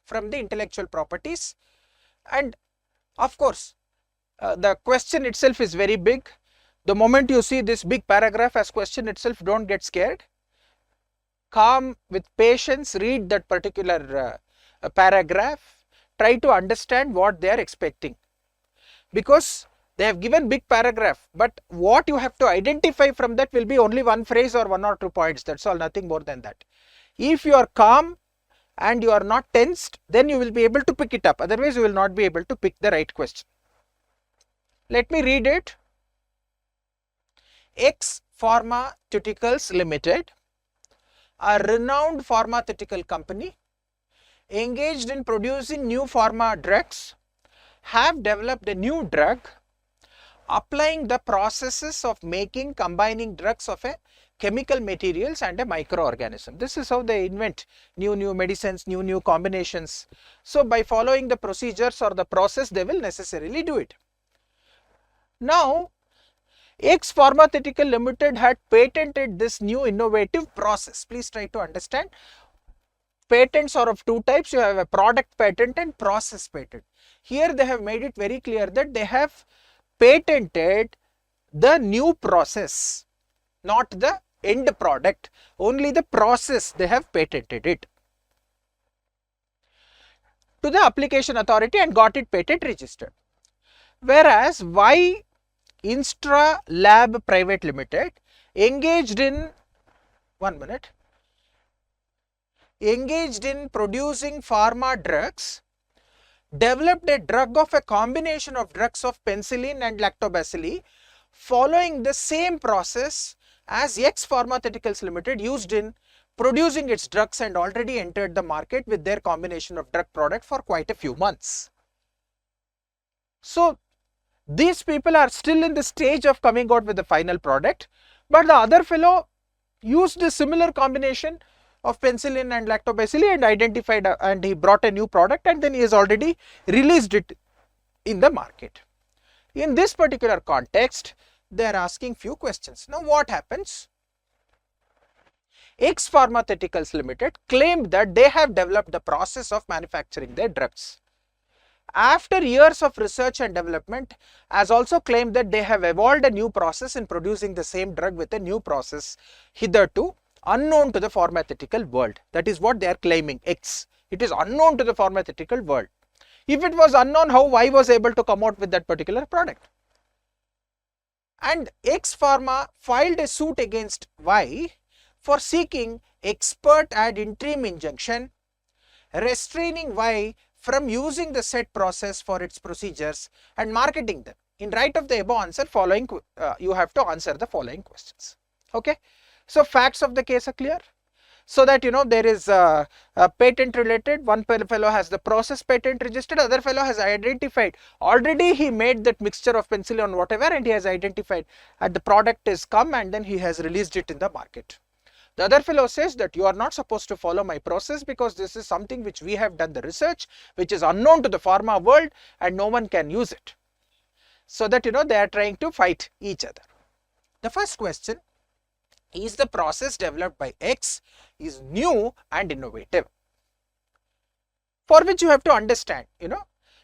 from the intellectual properties. And of course the question itself is very big. The moment you see this big paragraph as question itself, don't get scared. Calm, with patience, read that particular paragraph. Try to understand what they are expecting. Because They have given big paragraph, but what you have to identify from that will be only one phrase or 1 or 2 points. That's all, nothing more than that. If you are calm and you are not tensed, then you will be able to pick it up. Otherwise, you will not be able to pick the right question. Let me read it. X Pharmaceuticals Limited, a renowned pharmaceutical company engaged in producing new pharma drugs, have developed a new drug applying the processes of combining drugs of a chemical materials and a microorganism. This is how they invent new medicines, new combinations. So by following the procedures or the process, they will necessarily do it. Now, X Pharmaceutical Limited had patented this new innovative process. Please try to understand. Patents are of two types. You have a product patent and process patent. Here they have made it very clear that they have patented the new process, not the end product, only the process they have patented it to the application authority and got it patent registered. Whereas Y Instra Lab Private Limited engaged in producing pharma drugs, developed a drug of a combination of drugs of penicillin and lactobacilli following the same process as X Pharmaceuticals Limited used in producing its drugs and already entered the market with their combination of drug product for quite a few months. So these people are still in the stage of coming out with the final product, but the other fellow used a similar combination of penicillin and lactobacilli and identified and he brought a new product and then he has already released it in the market. In this particular context, they are asking few questions. Now what happens? X Pharmaceuticals Limited claimed that they have developed the process of manufacturing their drugs. After years of research and development, has also claimed that they have evolved a new process in producing the same drug with a new process hitherto unknown to the pharmaceutical world. That is what they are claiming, X. It is unknown to the pharmaceutical world. If it was unknown, how Y was able to come out with that particular product? And X Pharma filed a suit against Y for seeking expert ad interim injunction, restraining Y from using the said process for its procedures and marketing them. In right of the above answer, you have to answer the following questions. Okay. So facts of the case are clear. So that there is a patent related. One fellow has the process patent registered, other fellow has identified. Already he made that mixture of penicillin or whatever and he has identified and the product is come and then he has released it in the market. The other fellow says that you are not supposed to follow my process because this is something which we have done the research, which is unknown to the pharma world and no one can use it. So that they are trying to fight each other. The first question is, the process developed by X is new and innovative. For which you have to understand,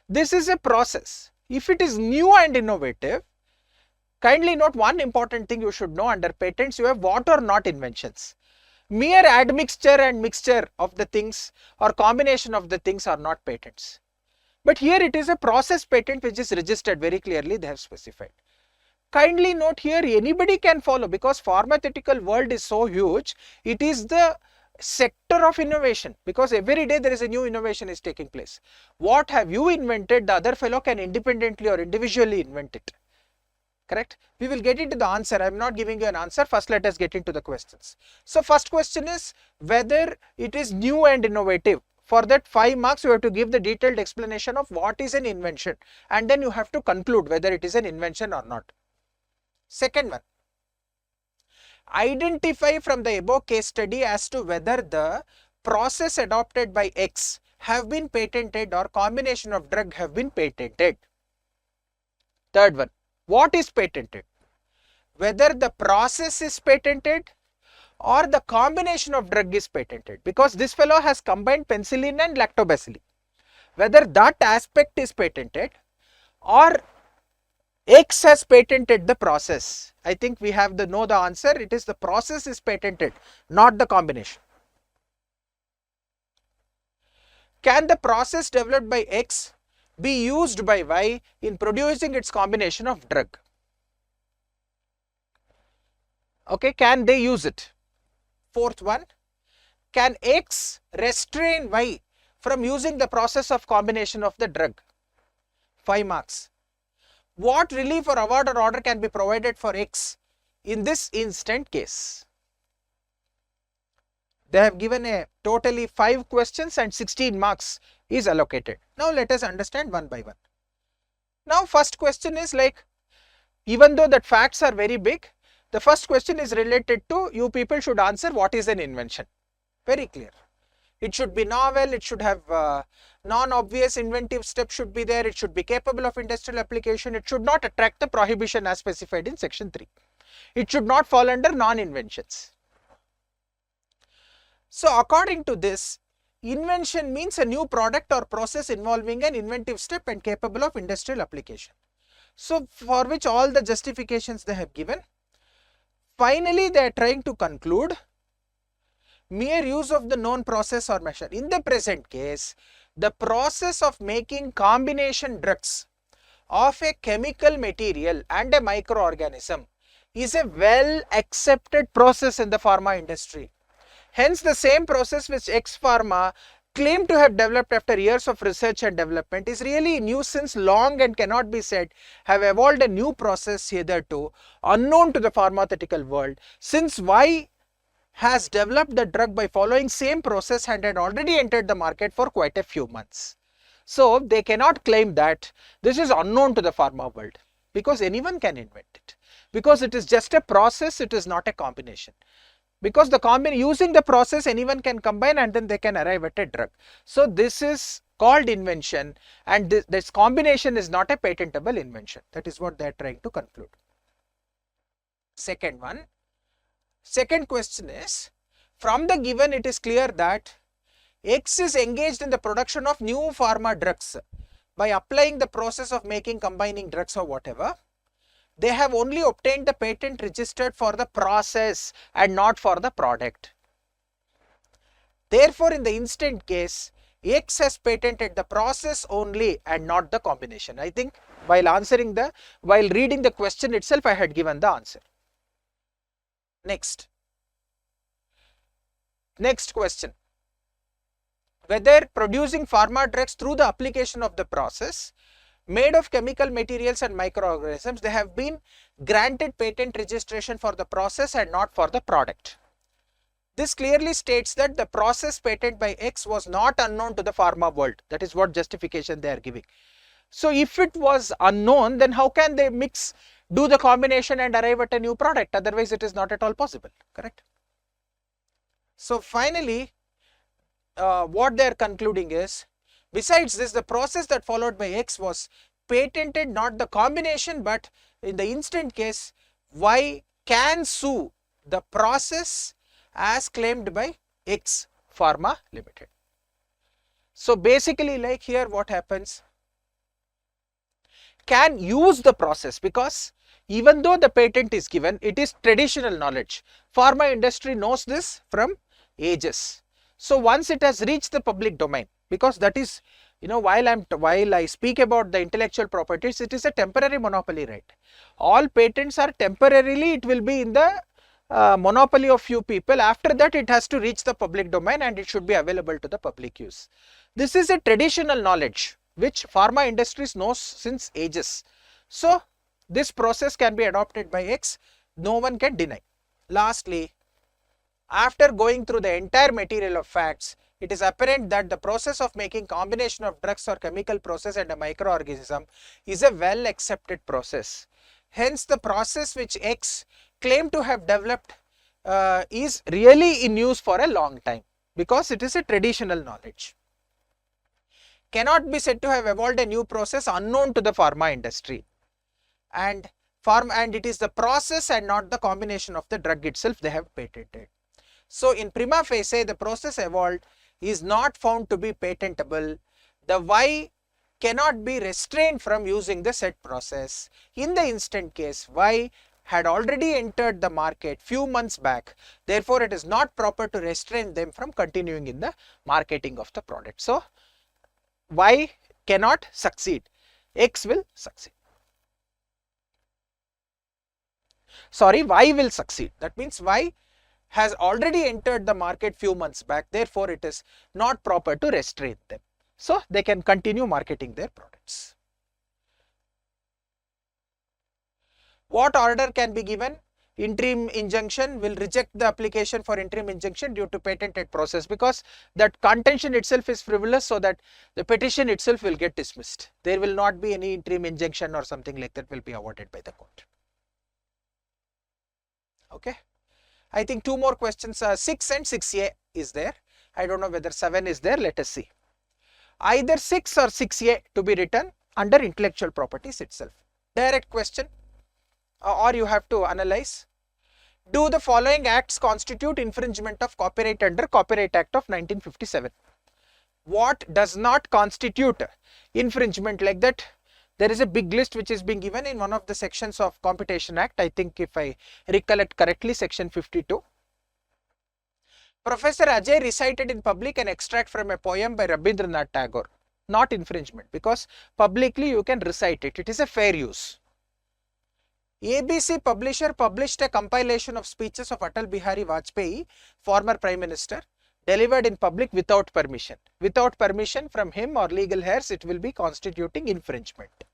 this is a process. If it is new and innovative, kindly note one important thing you should know under patents, you have what or not inventions. Mere admixture and mixture of the things or combination of the things are not patents. But here it is a process patent which is registered very clearly, they have specified. Kindly note here anybody can follow because pharmaceutical world is so huge, it is the sector of innovation because every day there is a new innovation is taking place. What have you invented, the other fellow can independently or individually invent it. Correct? We will get into the answer. I am not giving you an answer. First, let us get into the questions. So, first question is whether it is new and innovative. For that 5 marks, you have to give the detailed explanation of what is an invention and then you have to conclude whether it is an invention or not. Second one, identify from the above case study as to whether the process adopted by X have been patented or combination of drug have been patented. Third one, what is patented? Whether the process is patented or the combination of drug is patented, because this fellow has combined penicillin and lactobacilli. Whether that aspect is patented or X has patented the process. I think we have know the answer. It is the process is patented, not the combination. Can the process developed by X be used by Y in producing its combination of drug? Okay, can they use it? Fourth one, can X restrain Y from using the process of combination of the drug? 5 marks. What relief or award or order can be provided for X in this instant case? They have given a totally 5 questions and 16 marks is allocated. Now let us understand one by one. Now first question is like, even though that facts are very big, the first question is related to you people should answer what is an invention. Very clear. It should be novel, it should have non-obvious inventive steps should be there, it should be capable of industrial application, it should not attract the prohibition as specified in section 3. It should not fall under non-inventions. So according to this, invention means a new product or process involving an inventive step and capable of industrial application. So for which all the justifications they have given. Finally, they are trying to conclude mere use of the known process or method. In the present case, the process of making combination drugs of a chemical material and a microorganism is a well accepted process in the pharma industry. Hence, the same process which X Pharma claimed to have developed after years of research and development is really new since long and cannot be said have evolved a new process hitherto unknown to the pharmaceutical world, since Y has developed the drug by following same process and had already entered the market for quite a few months. So they cannot claim that this is unknown to the pharma world, because anyone can invent it, because it is just a process, it is not a combination. Because using the process anyone can combine and then they can arrive at a drug. So this is called invention, and this combination is not a patentable invention. That is what they are trying to conclude. Second one. Second question is, from the given it is clear that X is engaged in the production of new pharma drugs by applying the process of making combining drugs or whatever. They have only obtained the patent registered for the process and not for the product. Therefore, in the instant case, X has patented the process only and not the combination. I think while reading the question itself, I had given the answer. Next question. Whether producing pharma drugs through the application of the process made of chemical materials and microorganisms, they have been granted patent registration for the process and not for the product. This clearly states that the process patent by X was not unknown to the pharma world. That is what justification they are giving. So if it was unknown, then how can they do the combination and arrive at a new product? Otherwise it is not at all possible, correct? So finally, what they are concluding is, besides this, the process that followed by X was patented, not the combination, but in the instant case, Y can sue the process as claimed by X Pharma Limited. So basically, like here what happens, can use the process, because even though the patent is given, it is traditional knowledge. Pharma industry knows this from ages. So once it has reached the public domain, because that is, while I speak about the intellectual properties, it is a temporary monopoly right. All patents are temporarily, it will be in the monopoly of few people. After that, it has to reach the public domain and it should be available to the public use. This is a traditional knowledge which pharma industries knows since ages. So this process can be adopted by X, no one can deny. Lastly, after going through the entire material of facts, it is apparent that the process of making combination of drugs or chemical process and a microorganism is a well accepted process. Hence, the process which X claimed to have developed is really in use for a long time, because it is a traditional knowledge. Cannot be said to have evolved a new process unknown to the pharma industry. And it is the process and not the combination of the drug itself they have patented. So in prima facie, the process evolved is not found to be patentable. The Y cannot be restrained from using the said process. In the instant case, Y had already entered the market few months back. Therefore, it is not proper to restrain them from continuing in the marketing of the product. So Y cannot succeed. X will succeed. Sorry, Y will succeed. That means Y has already entered the market few months back. Therefore, it is not proper to restrain them. So, they can continue marketing their products. What order can be given? Interim injunction will reject the application for interim injunction due to patented process, because that contention itself is frivolous, so that the petition itself will get dismissed. There will not be any interim injunction or something like that will be awarded by the court. Okay. I think two more questions. 6 and 6A is there. I don't know whether 7 is there. Let us see. Either 6 or 6A to be written under intellectual properties itself. Direct question, or you have to analyze. Do the following acts constitute infringement of copyright under Copyright Act of 1957? What does not constitute infringement? Like that, there is a big list which is being given in one of the sections of Competition Act. I think if I recollect correctly, section 52. Professor Ajay recited in public an extract from a poem by Rabindranath Tagore. Not infringement, because publicly you can recite it. It is a fair use. ABC publisher published a compilation of speeches of Atal Bihari Vajpayee, former Prime Minister, delivered in public without permission. Without permission from him or legal heirs, it will be constituting infringement.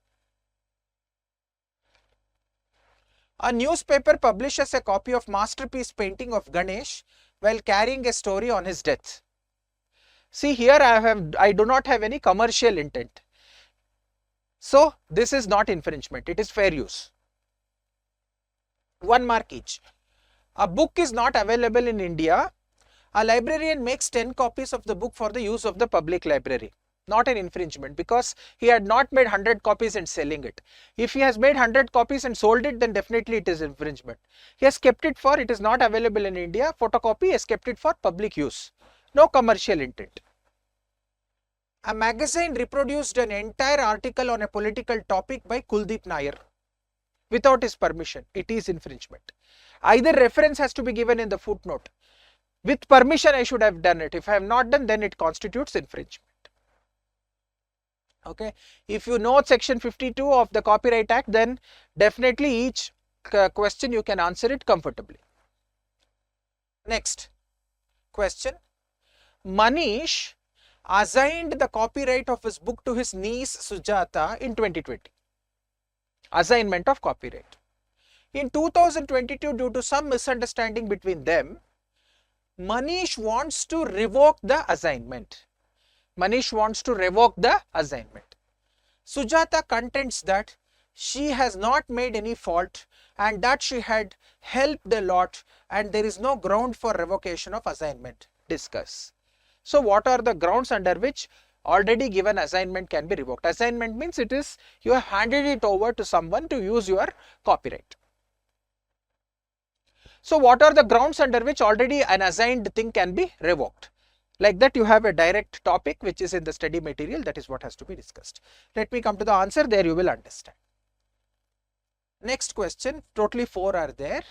A newspaper publishes a copy of masterpiece painting of Ganesh while carrying a story on his death. See, here I do not have any commercial intent. So this is not infringement, it is fair use. 1 mark each. A book is not available in India. A librarian makes 10 copies of the book for the use of the public library. Not an infringement, because he had not made 100 copies and selling it. If he has made 100 copies and sold it, then definitely it is infringement. He has kept it for, it is not available in India, photocopy, he has kept it for public use. No commercial intent. A magazine reproduced an entire article on a political topic by Kuldeep Nair without his permission. It is infringement. Either reference has to be given in the footnote. With permission I should have done it. If I have not done, then it constitutes infringement. Okay. If you know section 52 of the Copyright Act, then definitely each question you can answer it comfortably. Next question. Manish assigned the copyright of his book to his niece Sujata in 2020. Assignment of copyright. In 2022, due to some misunderstanding between them, Manish wants to revoke the assignment. Manish wants to revoke the assignment. Sujata contends that she has not made any fault and that she had helped a lot and there is no ground for revocation of assignment. Discuss. So what are the grounds under which already given assignment can be revoked? Assignment means it is you have handed it over to someone to use your copyright. So what are the grounds under which already an assigned thing can be revoked? Like that, you have a direct topic which is in the study material. That is what has to be discussed. Let me come to the answer. There you will understand. Next question. Totally 4 are there.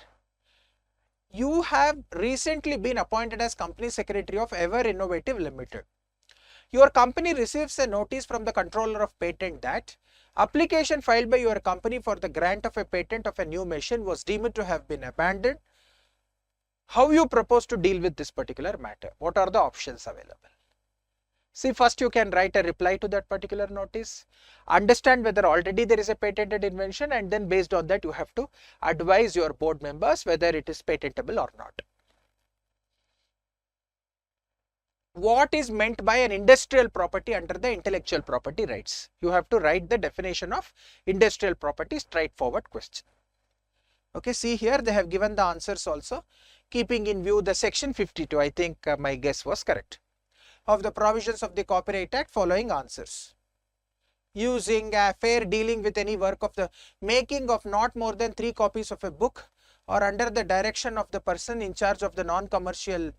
You have recently been appointed as Company Secretary of Ever Innovative Limited. Your company receives a notice from the Controller of Patent that application filed by your company for the grant of a patent of a new machine was deemed to have been abandoned. How you propose to deal with this particular matter? What are the options available? See, first you can write a reply to that particular notice, understand whether already there is a patented invention, and then based on that you have to advise your board members whether it is patentable or not. What is meant by an industrial property under the intellectual property rights? You have to write the definition of industrial property, straightforward question. Okay, see here they have given the answers also. Keeping in view the section 52, I think my guess was correct, of the provisions of the Copyright Act, following answers. Using fair dealing with any work of the making of not more than 3 copies of a book or under the direction of the person in charge of the non-commercial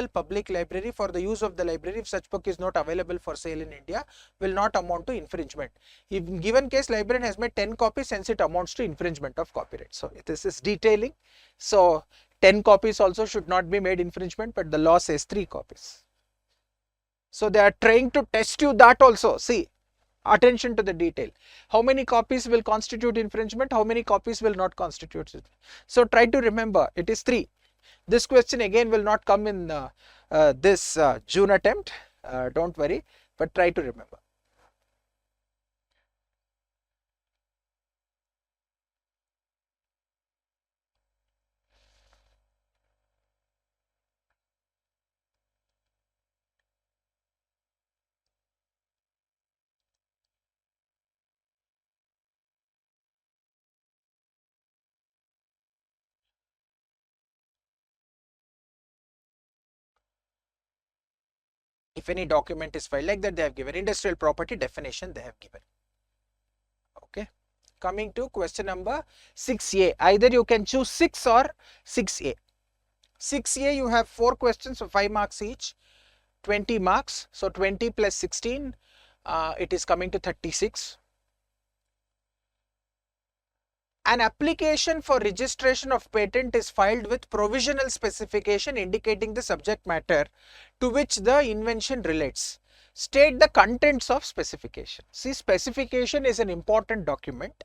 public library for the use of the library if such book is not available for sale in India will not amount to infringement. If in given case librarian has made 10 copies, hence it amounts to infringement of copyright. So this is detailing. So 10 copies also should not be made infringement, but the law says 3 copies. So they are trying to test you that also. See, attention to the detail. How many copies will constitute infringement? How many copies will not constitute it? So try to remember, it is 3. This question again will not come in this June attempt. Don't worry, but try to remember. If any document is filed like that, they have given industrial property definition, they have given. Okay. Coming to question number 6A. Either you can choose 6 or 6A. 6A, you have 4 questions of 5 marks each, 20 marks. So 20 plus 16, it is coming to 36. An application for registration of patent is filed with provisional specification indicating the subject matter to which the invention relates. State the contents of specification. See, specification is an important document.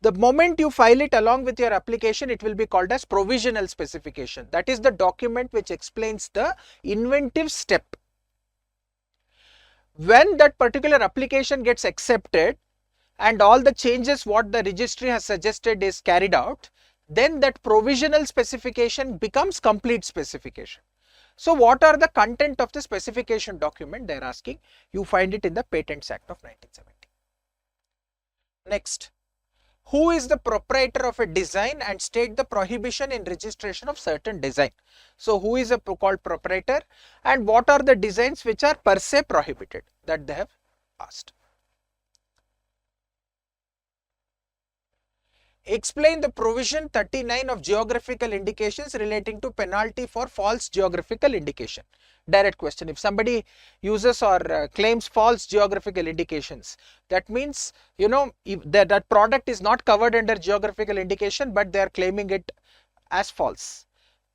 The moment you file it along with your application, it will be called as provisional specification. That is the document which explains the inventive step. When that particular application gets accepted and all the changes what the registry has suggested is carried out, then that provisional specification becomes complete specification. So what are the content of the specification document? They are asking. You find it in the Patents Act of 1970. Next, who is the proprietor of a design and state the prohibition in registration of certain design? So who is called proprietor, and what are the designs which are per se prohibited? That they have asked. Explain the provision 39 of geographical indications relating to penalty for false geographical indication. Direct question. If somebody uses or claims false geographical indications, that means, you know, if that product is not covered under geographical indication, but they are claiming it as false,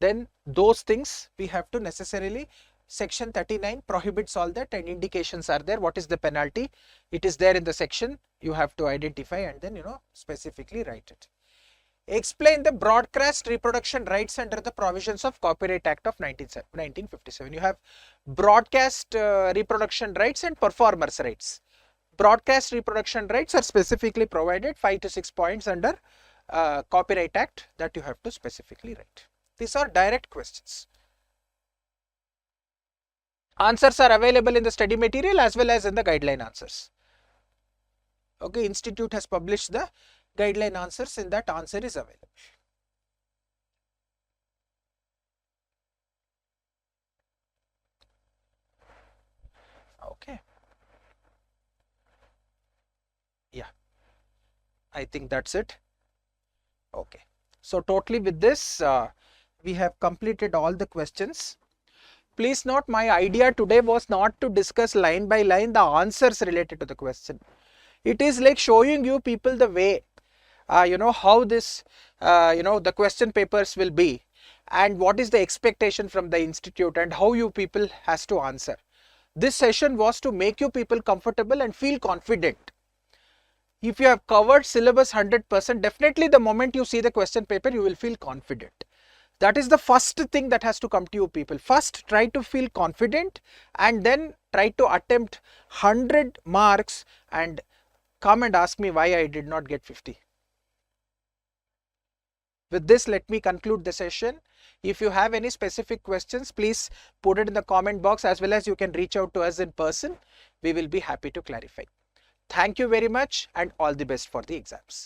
then those things we have to necessarily, section 39 prohibits all that, and indications are there. What is the penalty? It is there in the section. You have to identify and then, you know, specifically write it. Explain the broadcast reproduction rights under the provisions of Copyright Act of 1957. You have broadcast reproduction rights and performers rights. Broadcast reproduction rights are specifically provided 5 to 6 points under Copyright Act that you have to specifically write. These are direct questions. Answers are available in the study material as well as in the guideline answers. Okay, Institute has published the guideline answers, in that answer is available. Okay. Yeah, I think that's it. Okay. So totally with this, we have completed all the questions. Please note, my idea today was not to discuss line by line the answers related to the question. It is like showing you people the way, you know, how this, you know, the question papers will be, and what is the expectation from the institute, and how you people has to answer. This session was to make you people comfortable and feel confident. If you have covered syllabus 100%, definitely the moment you see the question paper, you will feel confident. That is the first thing that has to come to you people. First, try to feel confident, and then try to attempt 100 marks and come and ask me why I did not get 50. With this, let me conclude the session. If you have any specific questions, please put it in the comment box, as well as you can reach out to us in person. We will be happy to clarify. Thank you very much, and all the best for the exams.